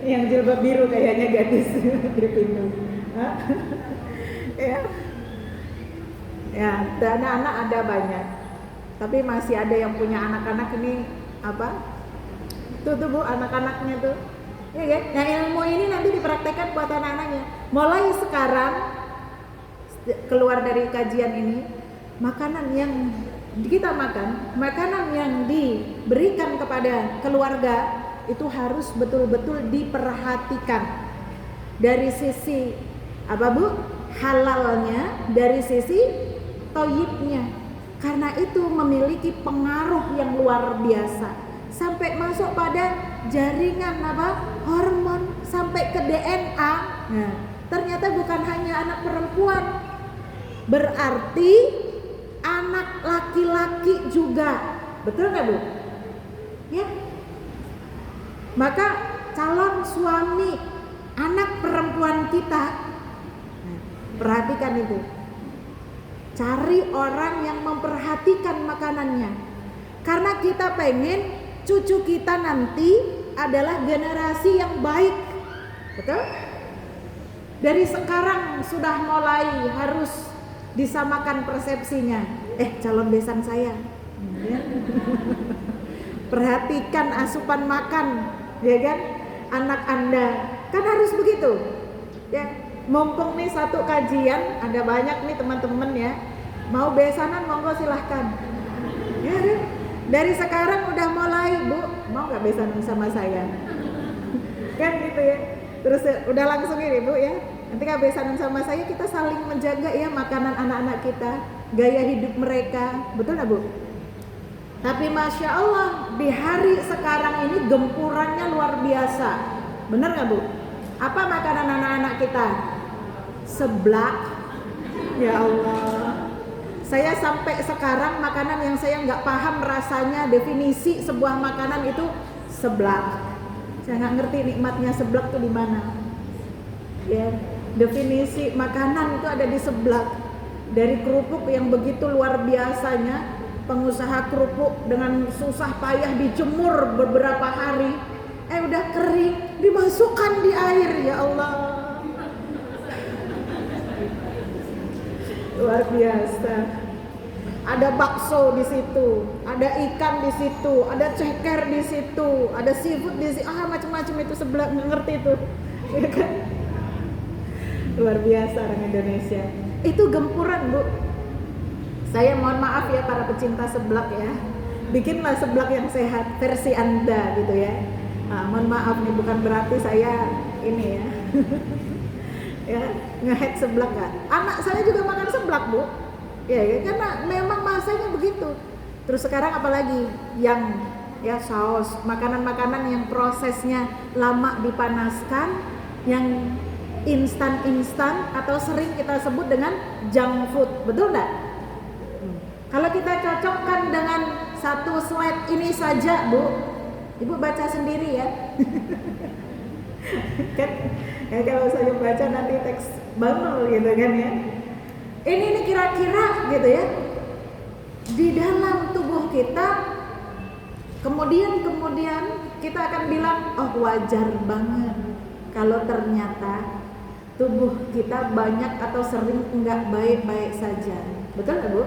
Yang jilbab biru kayaknya gadis di pintu. Ya, ya, dan anak-anak ada banyak. Tapi masih ada yang punya anak-anak ini apa? Tuh Bu, anak-anaknya tuh. Ya kan? Nah, ilmu ini nanti dipraktekkan buat anak-anaknya. Mulai sekarang keluar dari kajian ini, makanan yang kita makan, makanan yang diberikan kepada keluarga itu harus betul-betul diperhatikan. Dari sisi apa Bu? Halalnya, dari sisi thayyibnya. Karena itu memiliki pengaruh yang luar biasa sampai masuk pada jaringan apa? Hormon, sampai ke DNA. Nah, ternyata bukan hanya anak perempuan. Berarti anak laki-laki juga. Betul nggak Bu? Ya. Maka calon suami anak perempuan kita, nah, perhatikan itu. Cari orang yang memperhatikan makanannya. Karena kita pengen cucu kita nanti adalah generasi yang baik. Betul? Dari sekarang sudah mulai harus disamakan persepsinya. Calon besan saya. Ya. Perhatikan asupan makan, ya kan? Anak Anda. Kan harus begitu. Ya. Mumpung nih satu kajian, ada banyak nih teman-teman ya, mau besanan monggo silahkan. Ya, dari sekarang udah mulai, Bu, mau nggak besanan sama saya? Kan gitu ya. Terus udah langsung ini Bu ya, nanti kalau besanan sama saya kita saling menjaga ya makanan anak-anak kita, gaya hidup mereka, betul nggak Bu? Tapi Masya Allah di hari sekarang ini gempurannya luar biasa, bener nggak Bu? Apa makanan anak-anak kita? Seblak. Ya Allah, saya sampai sekarang makanan yang saya nggak paham rasanya, definisi sebuah makanan itu seblak. Saya nggak ngerti nikmatnya seblak itu di mana. Ya, definisi makanan itu ada di seblak. Dari kerupuk yang begitu luar biasanya, pengusaha kerupuk dengan susah payah dijemur beberapa hari, udah kering, dimasukkan di air. Ya Allah, luar biasa. Ada bakso di situ, ada ikan di situ, ada ceker di situ, ada seafood di situ, macam-macam itu seblak, nggak ngerti itu, ya kan? Luar biasa orang Indonesia. Itu gempuran Bu. Saya mohon maaf ya para pecinta seblak ya, bikinlah seblak yang sehat versi Anda gitu ya. Mohon maaf nih, bukan berarti saya ini ya. Ya, nge-hack seblak nggak? Anak saya juga makan seblak Bu. Ya, karena memang masanya begitu. Terus sekarang apalagi yang ya saus, makanan-makanan yang prosesnya lama dipanaskan, yang instan-instan atau sering kita sebut dengan junk food, betul nggak? Kalau kita cocokkan dengan satu slide ini saja, Bu, Ibu baca sendiri ya. Kan ya, kalau saya baca nanti teks banget gitu kan ya. Ini kira-kira gitu ya. Di dalam tubuh kita kemudian kita akan bilang, oh wajar banget kalau ternyata tubuh kita banyak atau sering enggak baik-baik saja. Betul nggak, Bu?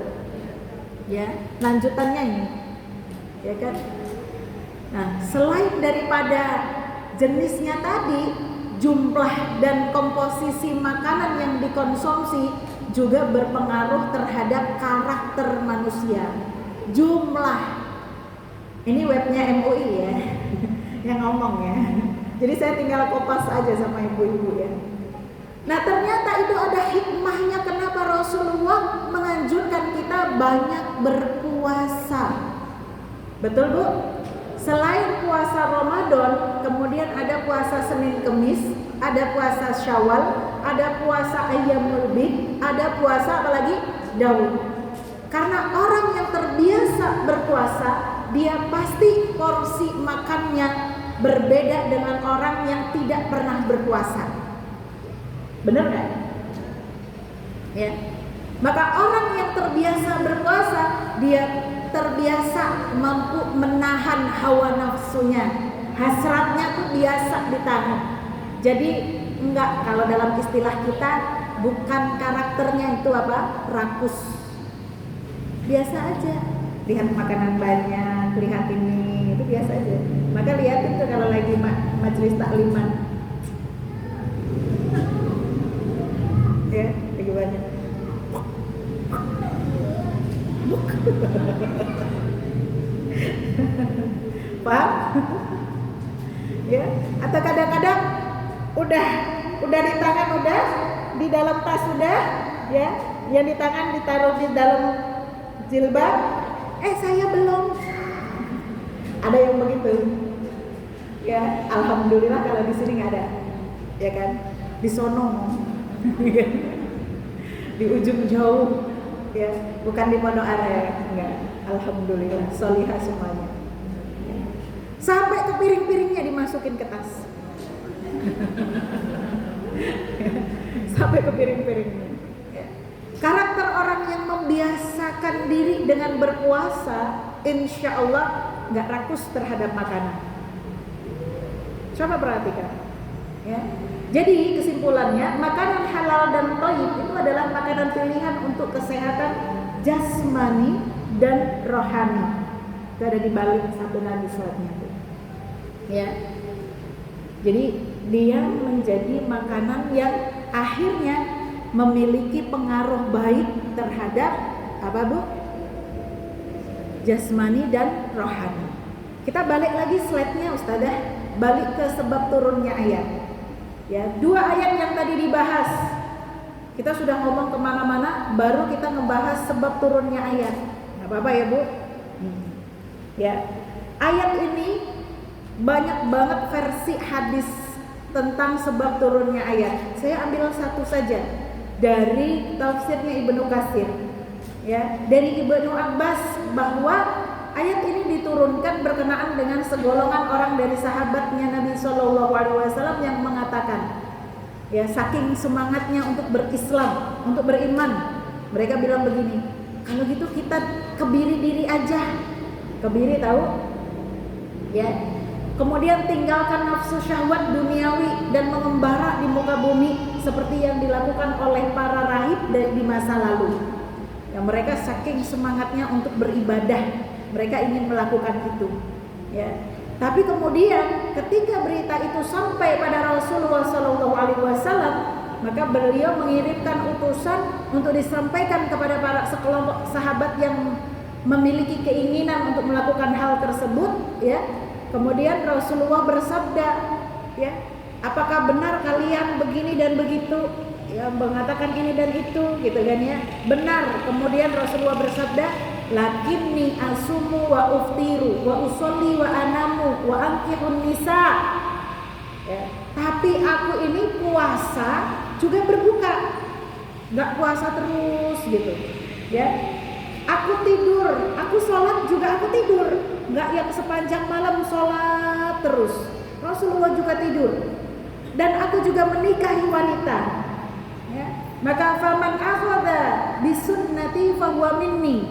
Ya, lanjutannya ini. Ya kan? Nah, selain daripada jenisnya tadi, jumlah dan komposisi makanan yang dikonsumsi juga berpengaruh terhadap karakter manusia. Jumlah. Ini webnya MUI ya, yang ngomong ya. Jadi saya tinggal kopas aja sama ibu-ibu ya. Nah, ternyata itu ada hikmahnya kenapa Rasulullah menganjurkan kita banyak berpuasa. Betul, Bu? Selain puasa Ramadan, kemudian ada puasa Senin Kemis, ada puasa Syawal, ada puasa Ayyamul Bid, ada puasa apalagi Daud. Karena orang yang terbiasa berpuasa, dia pasti porsi makannya berbeda dengan orang yang tidak pernah berpuasa. Benar nggak? Ya. Maka orang yang terbiasa berpuasa, dia terbiasa mampu menahan hawa nafsunya, hasratnya tuh biasa ditahan. Jadi enggak, kalau dalam istilah kita bukan karakternya itu apa? Rakus. Biasa aja. Lihat makanan banyak, lihat ini, itu biasa aja. Maka lihatin tuh kalau lagi majelis takliman. Ya, lagi banyak. Paham? Ya, atau kadang-kadang udah di tangan udah, di dalam tas udah, ya, yang di tangan ditaruh di dalam jilbab, saya belum. Ada yang begitu. Ya, alhamdulillah kalau di sini nggak ada. Ya kan? Di sono. Di ujung jauh. Ya, bukan di Pondok Are, enggak. Alhamdulillah, solihah semuanya. Ya. Sampai ke piring-piringnya dimasukin ke tas. Sampai ke piring-piringnya. Ya. Karakter orang yang membiasakan diri dengan berpuasa, insya Allah nggak rakus terhadap makanan. Coba perhatikan. Ya. Jadi kesimpulannya, makanan halal dan thayyib itu adalah makanan pilihan untuk kesehatan jasmani dan rohani. Itu ada di balik satu lagi slide-nya. Ya. Jadi dia menjadi makanan yang akhirnya memiliki pengaruh baik terhadap apa, Bu? Jasmani dan rohani. Kita balik lagi slide-nya, Ustazah. Balik ke sebab turunnya ayat. Ya, 2 ayat yang tadi dibahas, kita sudah ngomong kemana-mana, baru kita ngebahas sebab turunnya ayat. Nggak apa-apa ya, Bu? Ya, ayat ini banyak banget versi hadis tentang sebab turunnya ayat. Saya ambil satu saja dari tafsirnya Ibnu Katsir. Ya, dari Ibnu Abbas bahwa ayat ini diturunkan berkenaan dengan segolongan orang dari sahabatnya Nabi SAW yang mengatakan, ya, saking semangatnya untuk berislam, untuk beriman, mereka bilang begini, kalau gitu kita kebiri diri aja, kebiri tahu, ya, kemudian tinggalkan nafsu syahwat duniawi dan mengembara di muka bumi seperti yang dilakukan oleh para rahib di masa lalu. Ya, mereka saking semangatnya untuk beribadah, mereka ingin melakukan itu, ya. Tapi kemudian ketika berita itu sampai pada Rasulullah SAW, maka beliau mengirimkan utusan untuk disampaikan kepada para sekelompok sahabat yang memiliki keinginan untuk melakukan hal tersebut, ya. Kemudian Rasulullah bersabda, ya, apakah benar kalian begini dan begitu, ya, mengatakan ini dan itu, gitu kan ya. Benar. Kemudian Rasulullah bersabda, lakinni asumu wa uftiru wa usolli wa anamu wa ankihun nisa. Ya, tapi aku ini puasa juga berbuka, nggak puasa terus gitu. Ya, aku tidur, aku sholat juga aku tidur, nggak yang sepanjang malam sholat terus. Rasulullah juga tidur. Dan aku juga menikahi wanita. Ya, maka faman akhadha bisunnati fahuwa minni.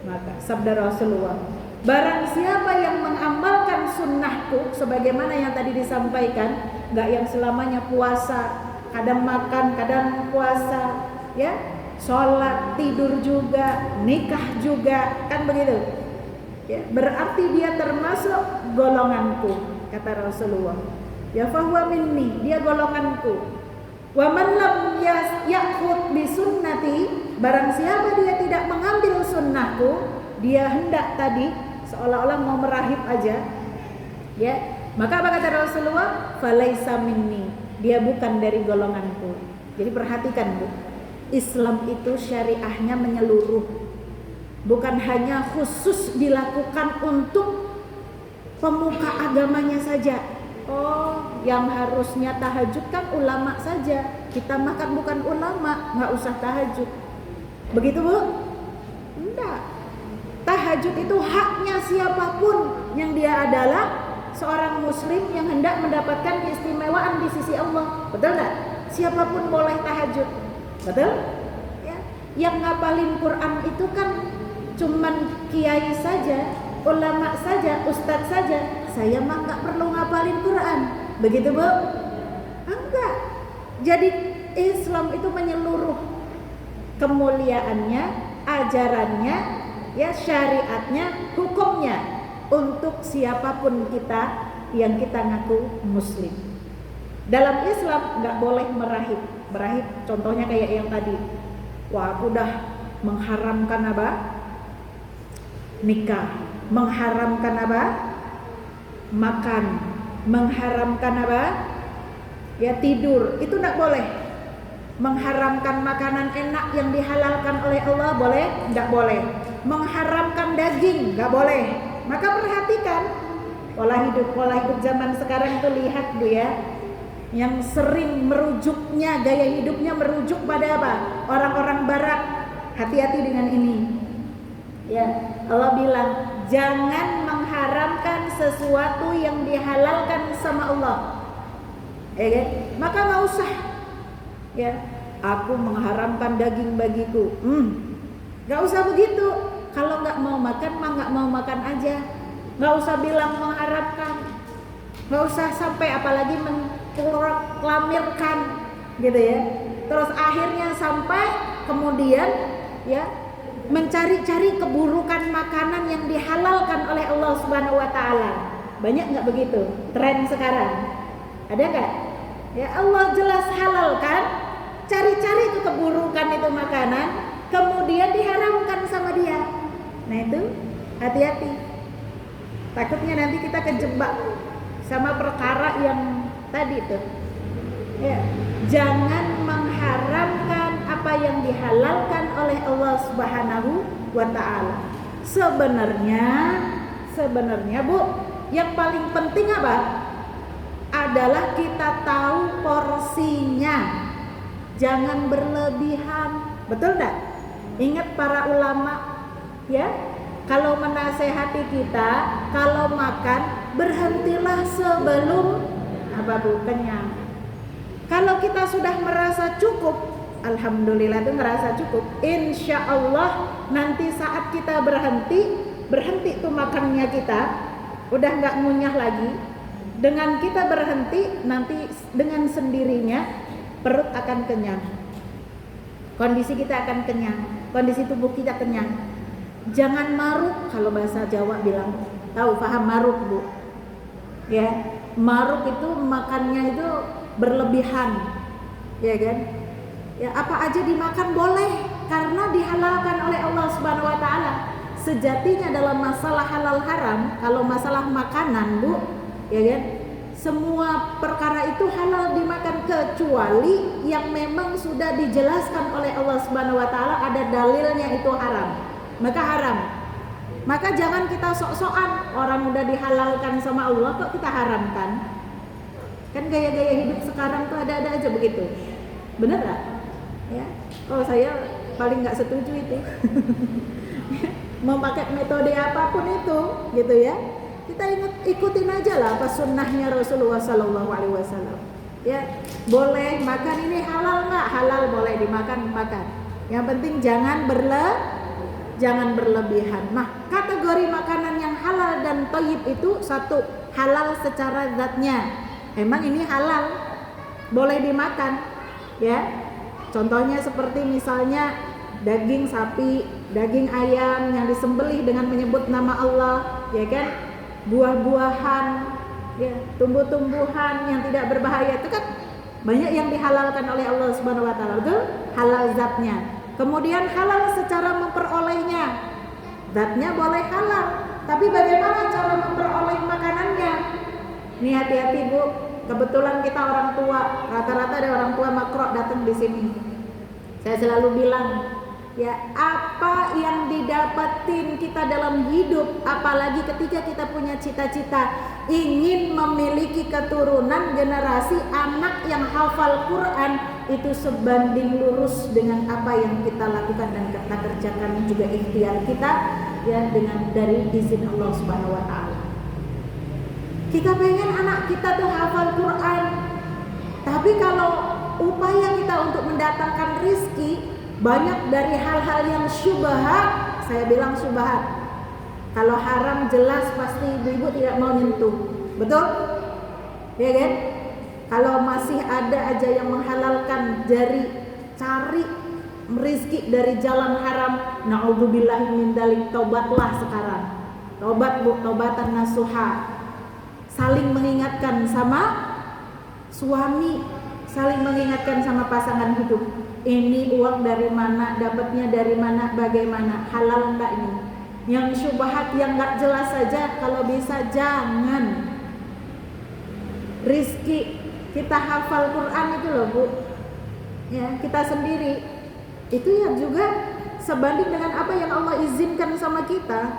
Maka sabda Rasulullah, barang siapa yang mengamalkan sunnahku sebagaimana yang tadi disampaikan, nggak yang selamanya puasa, kadang makan, kadang puasa, ya, sholat, tidur juga, nikah juga, kan begitu. Ya, berarti dia termasuk golonganku, kata Rasulullah. Ya fahuwa minni, dia golonganku. Wa man lam ya'khud bi sunnati, barang siapa dia tidak mengambil sunnahku, dia hendak tadi seolah-olah mau merahib aja, ya, maka apa kata Rasulullah? Falaisa minni, dia bukan dari golonganku. Jadi perhatikan, Bu, Islam itu syariahnya menyeluruh, bukan hanya khusus dilakukan untuk pemuka agamanya saja. Oh, yang harusnya tahajud kan ulama saja, kita makan bukan ulama, nggak usah tahajud. Begitu, Bu? Enggak. Tahajud itu haknya siapapun yang dia adalah seorang muslim yang hendak mendapatkan keistimewaan di sisi Allah. Betul nggak? Siapapun boleh tahajud. Betul? Ya. Yang ngapalin Quran itu kan cuman kiai saja, ulama saja, ustadz saja. Saya mah nggak perlu ngapalin Quran. Begitu, Bu? Enggak. Jadi Islam itu menyeluruh, kemuliaannya, ajarannya, ya, syariatnya, hukumnya untuk siapapun kita yang kita ngaku muslim. Dalam Islam nggak boleh merahib. Merahib contohnya kayak yang tadi. Wah, aku udah mengharamkan apa? Nikah, mengharamkan apa? Makan, mengharamkan apa? Ya, tidur, itu enggak boleh. Mengharamkan makanan enak yang dihalalkan oleh Allah boleh? Enggak boleh. Mengharamkan daging enggak boleh. Maka perhatikan pola hidup zaman sekarang itu, lihat, Bu, ya. Yang sering merujuknya, gaya hidupnya merujuk pada apa? Orang-orang barat. Hati-hati dengan ini. Ya, Allah bilang, jangan mengharamkan sesuatu yang dihalalkan sama Allah. Ya kan? Maka nggak usah. Ya, aku mengharamkan daging bagiku. Nggak usah begitu. Kalau nggak mau makan, mah nggak mau makan aja. Nggak usah bilang mengharamkan. Nggak usah sampai apalagi mengklamirkan, gitu ya. Terus akhirnya sampai kemudian, ya, mencari-cari keburukan makanan yang dihalalkan oleh Allah Subhanahu wa taala. Banyak nggak begitu tren sekarang? Ada nggak? Ya, Allah jelas halalkan, cari-cari itu keburukan itu makanan, kemudian diharamkan sama dia. Nah, itu hati-hati. Takutnya nanti kita kejebak sama perkara yang tadi tuh. Ya, jangan mengharamkan apa yang dihalalkan oleh Allah Subhanahu wa taala. Sebenarnya, Bu, yang paling penting apa? Adalah kita tahu porsinya. Jangan berlebihan. Betul enggak? Ingat para ulama, ya, kalau menasehati kita, kalau makan berhentilah sebelum apa, Bu? Kenyang. Kalau kita sudah merasa cukup, alhamdulillah itu merasa cukup, insya Allah nanti saat kita berhenti tuh makannya kita, udah nggak ngunyah lagi. Dengan kita berhenti, nanti dengan sendirinya perut akan kenyang, kondisi kita akan kenyang, kondisi tubuh kita kenyang. Jangan maruk, kalau bahasa Jawa bilang, tahu paham maruk, Bu? Ya, maruk itu makannya itu berlebihan, ya kan? Ya, apa aja dimakan boleh karena dihalalkan oleh Allah Subhanahu wa taala. Sejatinya dalam masalah halal haram, kalau masalah makanan, Bu, ya kan? Semua perkara itu halal dimakan kecuali yang memang sudah dijelaskan oleh Allah Subhanahu wa taala, ada dalilnya itu haram. maka haram. Maka jangan kita sok-sokan, orang udah dihalalkan sama Allah kok kita haramkan. Kan gaya-gaya hidup sekarang tuh ada-ada aja begitu. Bener gak? Ya. Oh, saya paling nggak setuju itu. Mau pakai metode apapun itu, gitu ya. Kita ikutin aja lah apa sunnahnya Rasulullah Sallallahu Alaihi Wasallam. Ya, boleh makan ini halal nggak? Halal, boleh dimakan, makan. Yang penting jangan berlebihan. Nah, kategori makanan yang halal dan thayyib itu satu, halal secara zatnya. Emang ini halal, boleh dimakan, ya. Contohnya seperti misalnya daging sapi, daging ayam yang disembelih dengan menyebut nama Allah, ya kan? Buah-buahan, ya, tumbuh-tumbuhan yang tidak berbahaya itu kan banyak yang dihalalkan oleh Allah Subhanahu wa taala. Betul? Halal zatnya. Kemudian halal secara memperolehnya. Zatnya boleh halal, tapi bagaimana cara memperoleh makanannya? Nih hati-hati Bu, kebetulan kita orang tua, rata-rata ada orang tua makro datang di sini. Saya selalu bilang, ya, apa yang didapatin kita dalam hidup, apalagi ketika kita punya cita-cita ingin memiliki keturunan generasi anak yang hafal Quran, itu sebanding lurus dengan apa yang kita lakukan dan kita kerjakan juga ikhtiar kita, ya, dengan dari izin Allah Subhanahu wa taala. Kita pengen anak kita tuh hafal Quran, tapi kalau upaya kita untuk mendatangkan rizki banyak dari hal-hal yang syubhat, saya bilang syubhat. Kalau haram jelas pasti ibu-ibu tidak mau nyentuh, betul? Ya kan? Kalau masih ada aja yang menghalalkan dari cari rizki dari jalan haram, na'udzubillahi min dzalik, tobatlah sekarang. Tobat Bu, tobatan nasuha. Saling mengingatkan sama suami, saling mengingatkan sama pasangan hidup. Ini uang dari mana, dapatnya dari mana, bagaimana, halal enggak ini? Yang syubhat yang enggak jelas saja kalau bisa jangan. Rizki kita hafal Quran itu loh Bu, ya, kita sendiri itu ya juga sebanding dengan apa yang Allah izinkan sama kita.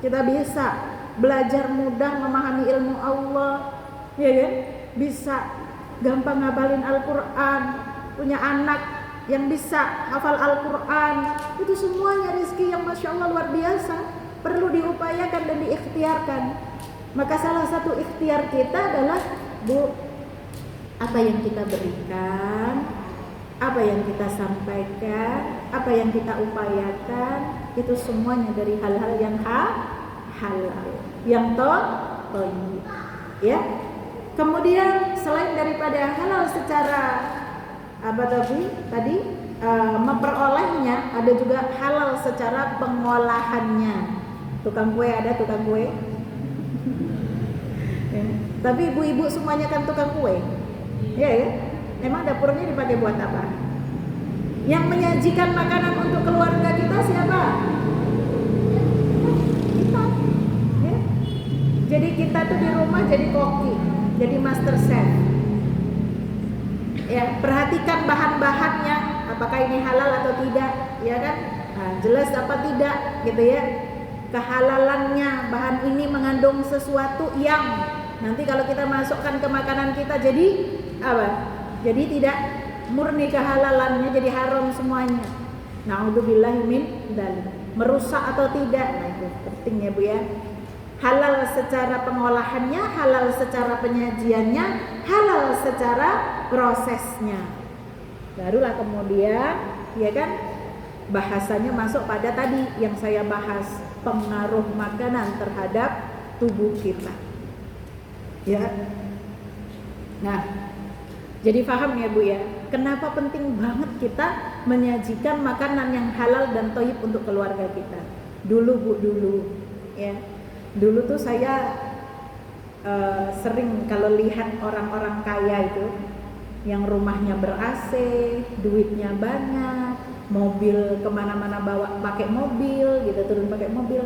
Kita bisa belajar mudah memahami ilmu Allah, ya kan? Bisa gampang ngapalin Al-Quran, punya anak yang bisa hafal Al-Quran. Itu semuanya rezeki yang Masya Allah luar biasa, perlu diupayakan dan diikhtiarkan. Maka salah satu ikhtiar kita adalah Bu, apa yang kita berikan, apa yang kita sampaikan, apa yang kita upayakan, itu semuanya dari hal-hal yang halal, yang thayyib, ya. Kemudian selain daripada halal secara tadi memperolehnya, ada juga halal secara pengolahannya. Tukang kue ada tukang kue. Ya. Tapi ibu-ibu semuanya kan tukang kue. Ya, ya. Emang dapurnya dipakai buat apa? Yang menyajikan makanan untuk keluarga kita siapa? Kita. Ya. Jadi kita tuh di rumah jadi koki, jadi master chef. Ya, perhatikan bahan-bahannya, apakah ini halal atau tidak, ya kan? Nah, jelas apa tidak, gitu ya. Kehalalannya, bahan ini mengandung sesuatu yang nanti kalau kita masukkan ke makanan kita jadi apa? Jadi tidak murni kehalalannya, jadi haram semuanya. Na'udzubillahi min dzalik. Merusak atau tidak, nah itu penting ya Bu ya. Halal secara pengolahannya, halal secara penyajiannya, halal secara prosesnya. Barulah kemudian, ya kan, bahasanya masuk pada tadi yang saya bahas, pengaruh makanan terhadap tubuh kita. Ya. Nah, jadi paham ya Bu ya, kenapa penting banget kita menyajikan makanan yang halal dan thayyib untuk keluarga kita. Dulu Bu, ya. Dulu tuh saya sering kalau lihat orang-orang kaya itu yang rumahnya ber-AC, duitnya banyak, mobil kemana-mana bawa pakai mobil, gitu, turun pakai mobil.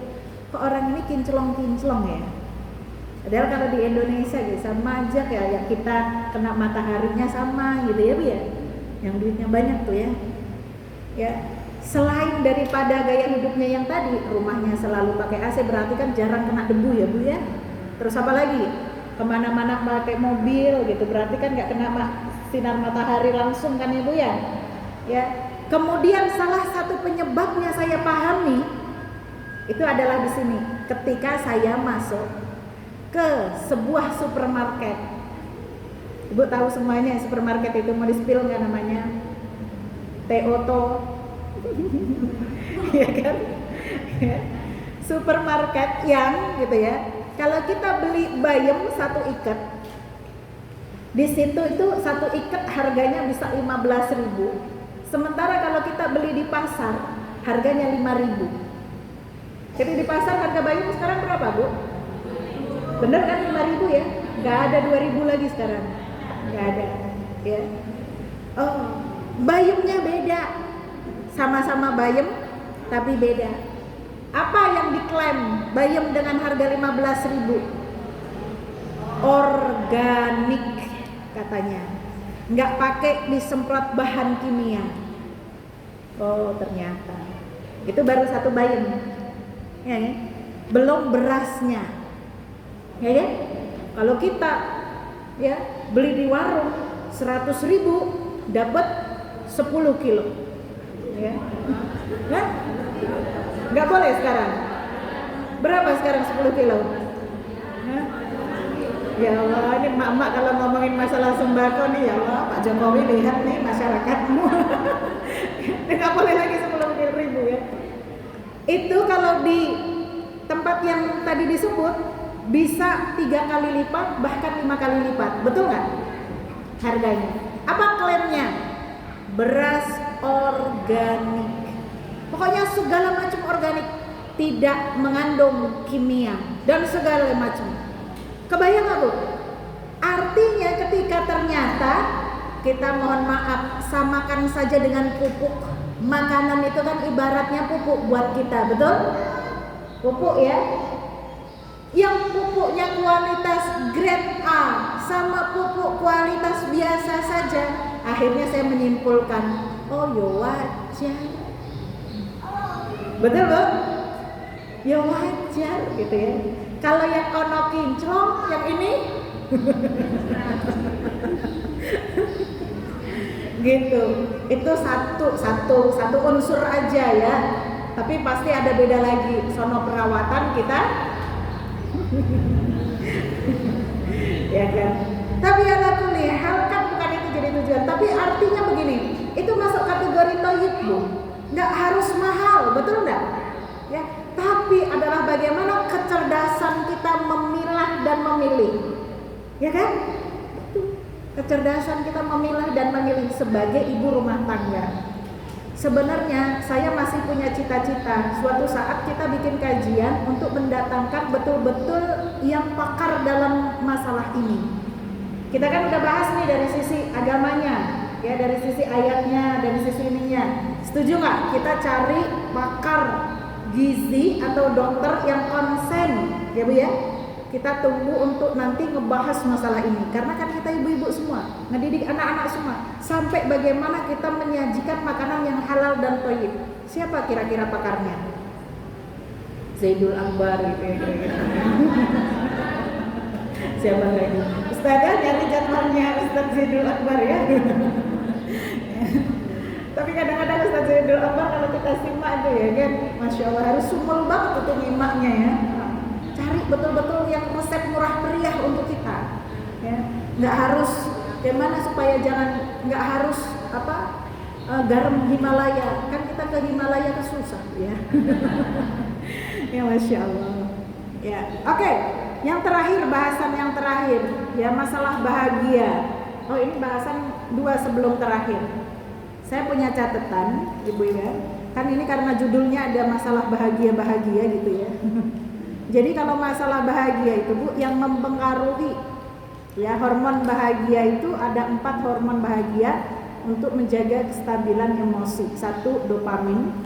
Kok orang ini kinclong-kinclong ya? Padahal kalau di Indonesia gitu sama aja kayak ya kita kena mataharinya sama gitu ya Bu ya. Yang duitnya banyak tuh ya. Ya, Selain daripada gaya hidupnya yang tadi, rumahnya selalu pakai AC, berarti kan jarang kena debu ya Bu ya. Terus apa lagi? Kemana-mana pakai mobil gitu, berarti kan nggak kena sinar matahari langsung kan ya Bu ya. Ya. Kemudian salah satu penyebabnya saya pahami itu adalah di sini. Ketika saya masuk ke sebuah supermarket, Ibu tahu semuanya supermarket itu, mau di-spill nggak namanya? Teoto, ya kan? Supermarket yang gitu ya. Kalau kita beli bayam 1 ikat, di situ itu 1 ikat harganya bisa 15.000. Sementara kalau kita beli di pasar harganya 5.000. Jadi di pasar harga bayam sekarang berapa Bu? Bener kan 5.000 ya? Gak ada 2.000 lagi sekarang. Gak ada ya. Oh, bayamnya beda. Sama-sama bayam tapi beda. Apa yang diklaim bayam dengan harga 15.000? Organik katanya. Nggak pakai disemprot bahan kimia. Oh ternyata itu baru 1 bayam ya, ya? Belum berasnya ya, ya? Kalau kita ya beli di warung 100.000 dapat 10 kilo ya. Nah, nggak boleh sekarang. Berapa sekarang 10 kilo? Hah? Ya Allah, ini mak-mak kalau ngomongin masalah sembako nih, ya Allah, Pak Jokowi lihat nih masyarakatmu. Nggak boleh lagi 10.000 ya. Itu kalau di tempat yang tadi disebut bisa 3 kali lipat, bahkan 5 kali lipat, betul nggak? Harganya. Apa klaimnya? Beras organik. Pokoknya segala macam organik, tidak mengandung kimia dan segala macam. Kebayang nggak Bu? Artinya ketika ternyata kita mohon maaf samakan saja dengan pupuk. Makanan itu kan ibaratnya pupuk buat kita, betul? Pupuk ya. Yang pupuknya kualitas grade A sama pupuk kualitas biasa saja. Akhirnya saya menyimpulkan, oh ya wajar. Betul Bu? Ya wajar gitu ya. Kalau yang ono kinclong, yang ini gitu. Itu satu unsur aja ya. Tapi pasti ada beda lagi. Sono perawatan kita ya kan. Tapi ala kulli hal kan bukan itu jadi tujuan. Tapi artinya begini, itu masuk kategori thayyib Bu. Nggak harus mahal, betul nggak? Ya, tapi adalah bagaimana kecerdasan kita memilah dan memilih, ya kan? Kecerdasan kita memilah dan memilih sebagai ibu rumah tangga. Sebenarnya saya masih punya cita-cita suatu saat kita bikin kajian untuk mendatangkan betul-betul yang pakar dalam masalah ini. Kita kan udah bahas nih dari sisi agamanya, ya dari sisi ayatnya, dari sisi ininya. Setuju nggak? Kita cari pakar gizi atau dokter yang konsen, ya Bu ya. Kita tunggu untuk nanti ngebahas masalah ini, karena kan kita ibu-ibu semua, ngedidik anak-anak semua, sampai bagaimana kita menyajikan makanan yang halal dan thayyib. Siapa kira-kira pakarnya? Zaidul Akbar gitu ya. Siapa lagi? Ustazah nyari jadwalnya Ustaz Zaidul Akbar ya. Tapi kadang-kadang Ustaz Zaidul Akbar kalau kita simak itu ya kan, Masya Allah harus sumul banget itu nyimaknya ya. Cari betul-betul yang resep murah meriah untuk kita ya. Nggak harus gimana supaya nggak harus garam Himalaya, kan kita ke Himalaya kan susah ya. Ya Masya Allah ya. Oke, yang terakhir, bahasan yang terakhir ya, masalah bahagia. Oh ini bahasan 2 sebelum terakhir. Saya punya catatan Ibu ya, kan ini karena judulnya ada masalah bahagia-bahagia gitu ya. Jadi kalau masalah bahagia itu Bu, yang mempengaruhi ya hormon bahagia itu ada 4 hormon bahagia untuk menjaga kestabilan emosi. 1 dopamin,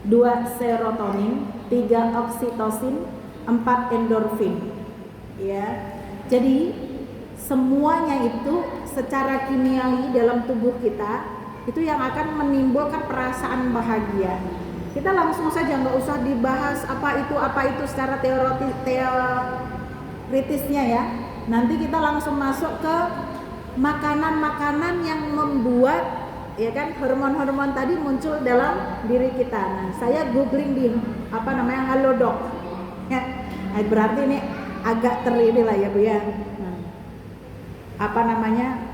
2 serotonin, 3 oksitosin, 4 endorfin. Ya. Jadi semuanya itu secara kimiawi dalam tubuh kita itu yang akan menimbulkan perasaan bahagia. Kita langsung saja, nggak usah dibahas apa itu secara teoritisnya ya. Nanti kita langsung masuk ke makanan-makanan yang membuat ya kan hormon-hormon tadi muncul dalam diri kita. Nah, saya googling di Halodoc. Ya, berarti ini agak terlebih lah ya Bu ya.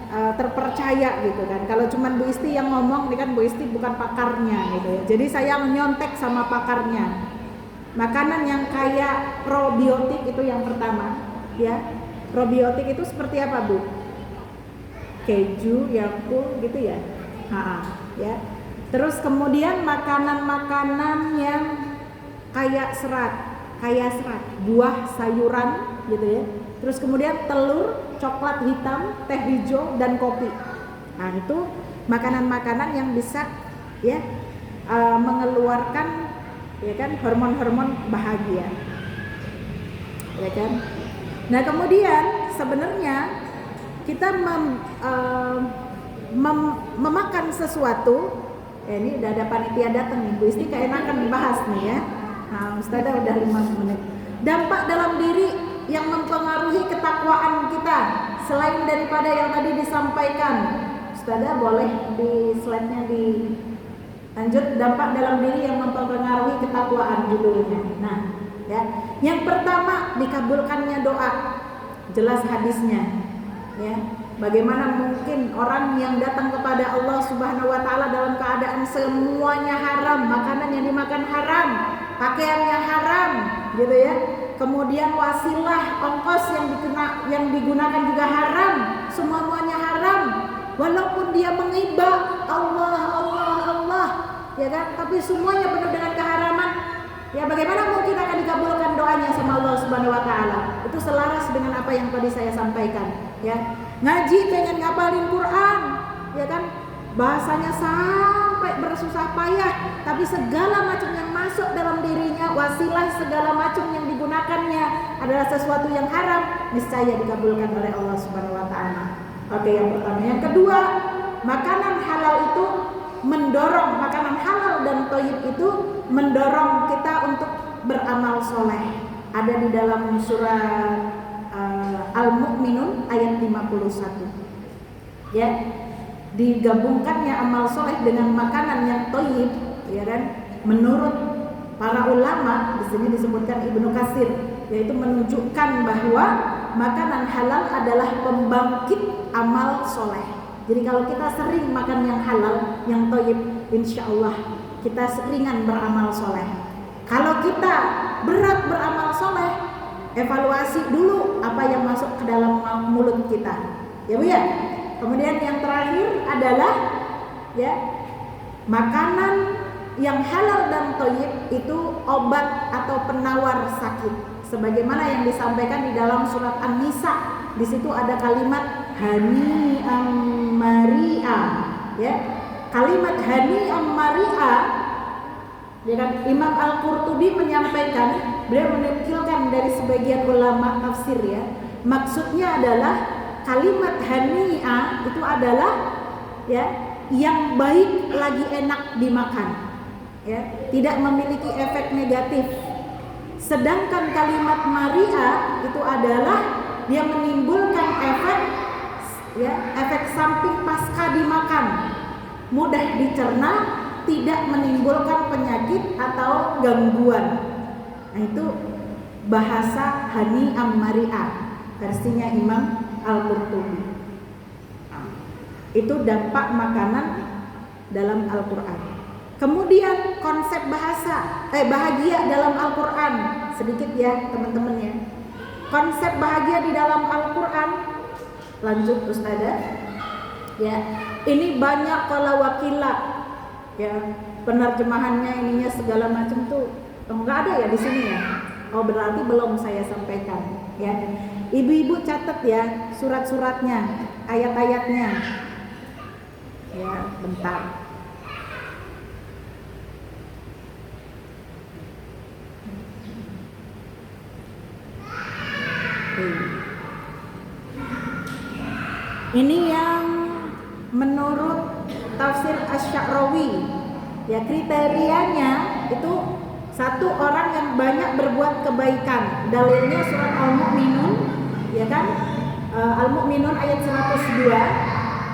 Terpercaya gitu kan. Kalau cuman Bu Isti yang ngomong, ini kan Bu Isti bukan pakarnya gitu ya. Jadi saya menyontek sama pakarnya. Makanan yang kaya probiotik itu yang pertama, ya. Probiotik itu seperti apa Bu? Keju, Yakult gitu ya. Ya. Terus kemudian makanan-makanan yang kaya serat, buah, sayuran gitu ya. Terus kemudian telur, coklat hitam, teh hijau dan kopi. Nah, itu makanan-makanan yang bisa ya mengeluarkan ya kan hormon-hormon bahagia. Ya kan? Nah, kemudian sebenarnya kita memakan sesuatu. Ini udah ada panitia datang nih, Bu Isti keenakan dibahas nih ya. Nah, Ustazah udah 5 menit. Dampak dalam diri yang mempengaruhi ketakwaan kita selain daripada yang tadi disampaikan. Ustazah boleh di slide-nya lanjut, dampak dalam diri yang mempengaruhi ketakwaan judulnya. Nah, ya. Yang pertama, dikabulkannya doa. Jelas hadisnya. Ya. Bagaimana mungkin orang yang datang kepada Allah Subhanahu wa taala dalam keadaan semuanya haram, makanan yang dimakan haram, pakaiannya haram, gitu ya. Kemudian wasilah, ongkos yang digunakan juga haram, semuanya haram. Walaupun dia mengibah Allah, ya kan? Tapi semuanya penuh dengan keharaman. Ya, bagaimana mungkin akan dikabulkan doanya sama Allah Subhanahu wa taala? Itu selaras dengan apa yang tadi saya sampaikan, ya. Ngaji pengen ngapalin Quran, ya kan? Bahasanya sampai bersusah payah, tapi segala macam yang masuk dalam dirinya, wasilah segala macam yang digunakannya adalah sesuatu yang haram, niscaya dikabulkan oleh Allah Subhanahu wa taala. Oke, yang pertama. Yang kedua, makanan halal itu mendorong, makanan halal dan thayyib itu mendorong kita untuk beramal soleh. Ada di dalam surat Al-Mu'minun ayat 51. Ya. Digabungkannya amal soleh dengan makanan yang thayyib, ya kan? Menurut para ulama, di sini disebutkan Ibnu Katsir, yaitu menunjukkan bahwa makanan halal adalah pembangkit amal soleh. Jadi kalau kita sering makan yang halal, yang thayyib, insya Allah kita seringan beramal soleh. Kalau kita berat beramal soleh, evaluasi dulu apa yang masuk ke dalam mulut kita, ya Bu ya. Kemudian yang terakhir adalah ya makanan yang halal dan thayyib itu obat atau penawar sakit. Sebagaimana yang disampaikan di dalam surat An-Nisa, di situ ada kalimat hani ammaria, ya. Kalimat hani ammaria, ya kan, Imam Al-Qurtubi menyampaikan, beliau menukilkan dari sebagian ulama tafsir ya. Maksudnya adalah kalimat hani'a itu adalah ya yang baik lagi enak dimakan, ya, tidak memiliki efek negatif. Sedangkan kalimat maria itu adalah dia menimbulkan efek samping pasca dimakan, mudah dicerna, tidak menimbulkan penyakit atau gangguan. Nah, itu bahasa hani ammaria versinya Imam Al-Qurtubi. Itu dampak makanan dalam Al-Quran. Kemudian konsep bahagia dalam Al-Quran, sedikit ya teman-teman ya. Konsep bahagia di dalam Al-Quran, lanjut Ustazah. Ya, ini banyak kalau wakilah ya, penerjemahannya ininya segala macam tuh enggak ada ya di sini ya. Oh, berarti belum saya sampaikan ya. Ibu-ibu catat ya surat-suratnya, ayat-ayatnya. Ya, bentar. Ini yang menurut tafsir Asy-Sya'rawi. Ya, kriterianya itu satu orang yang banyak berbuat kebaikan. Dalilnya surat Al-Mu'minun, ya kan? Al-Mu'minun ayat 102.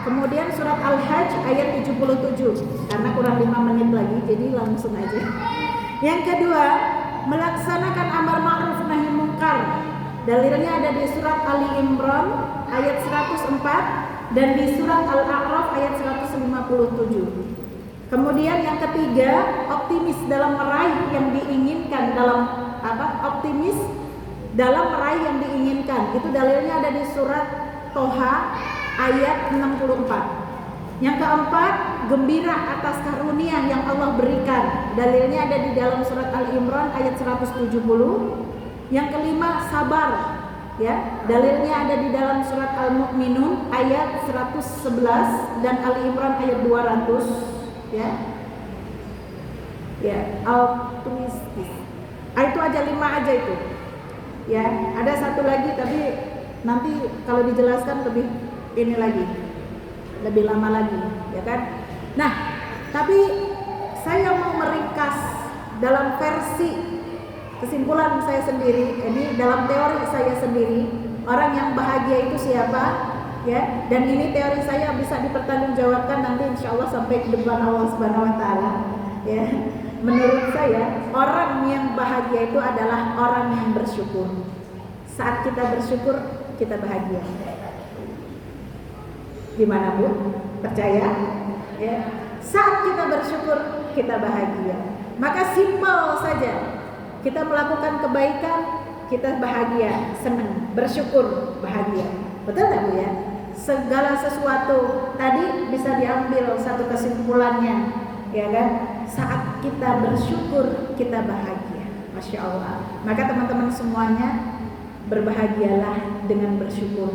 Kemudian surat Al-Hajj ayat 77. Karena kurang 5 menit lagi, jadi langsung aja. Yang kedua, melaksanakan amar ma'ruf nahi munkar. Dalilnya ada di surat Ali Imran ayat 104 dan di surat Al-A'raf ayat 157. Kemudian yang ketiga, optimis dalam meraih yang diinginkan, optimis dalam meraih yang diinginkan. Itu dalilnya ada di surat Toha ayat 64. Yang keempat, gembira atas karunia yang Allah berikan. Dalilnya ada di dalam surat Al-Imran ayat 170. Yang kelima, sabar. Ya, dalilnya ada di dalam surat Al-Mu'minun ayat 111 dan Al-Imran ayat 200. Ya, altruistis. Itu aja 5 aja itu. Ya, ada satu lagi tapi nanti kalau dijelaskan lebih ini lagi, lebih lama lagi, ya kan? Nah, tapi saya mau meringkas dalam versi kesimpulan saya sendiri, ini dalam teori saya sendiri, orang yang bahagia itu siapa? Ya, dan ini teori saya bisa dipertanggungjawabkan nanti insya Allah sampai ke depan Allah Subhanahu Wa Taala. Ya, menurut saya orang yang bahagia itu adalah orang yang bersyukur. Saat kita bersyukur, kita bahagia. Gimana Bu? Percaya? Ya. Saat kita bersyukur, kita bahagia. Maka simpel saja. Kita melakukan kebaikan, kita bahagia, senang, bersyukur, bahagia. Betul tak Bu ya? Segala sesuatu tadi bisa diambil satu kesimpulannya, ya kan? Saat kita bersyukur, kita bahagia. Masya Allah. Maka teman-teman semuanya berbahagialah dengan bersyukur.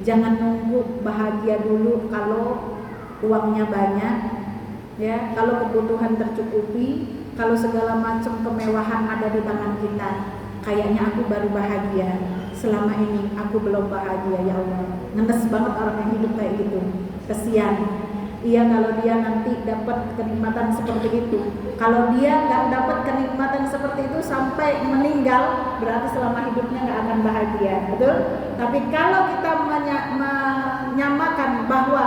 Jangan nunggu bahagia dulu kalau uangnya banyak, ya. Kalau kebutuhan tercukupi, kalau segala macam kemewahan ada di tangan kita. Kayaknya aku baru bahagia. Selama ini aku belum bahagia, ya Allah. Ngenes banget orang yang hidup kayak gitu. Kesian. Iya, kalau dia nanti dapat kenikmatan seperti itu. Kalau dia nggak dapat kenikmatan seperti itu sampai meninggal, berarti selama hidupnya nggak akan bahagia, betul? Tapi kalau kita menyamakan bahwa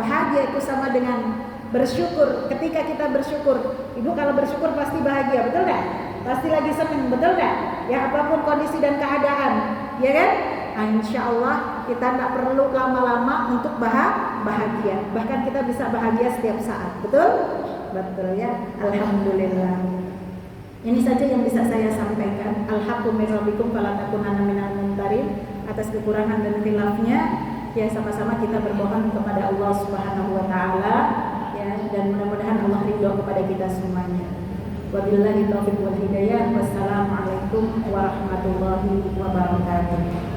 bahagia itu sama dengan bersyukur, ketika kita bersyukur, Ibu kalau bersyukur pasti bahagia, betul nggak? Pasti lagi seneng, betul nggak? Ya, apapun kondisi dan keadaan, ya kan? Nah, insya Allah kita tidak perlu lama-lama untuk bahagia. Bahkan kita bisa bahagia setiap saat, betul? Betul ya. Alhamdulillah. Ini saja yang bisa saya sampaikan. Alhaqqu min rabbikum fala takunanna minal mumtarin. Atas kekurangan dan khilafnya, ya sama-sama kita bermohon kepada Allah Subhanahu Wa Taala, ya, dan mudah-mudahan Allah ridho kepada kita semuanya. Wabillahi taufiq wal hidayah. Wassalamualaikum warahmatullahi wabarakatuh.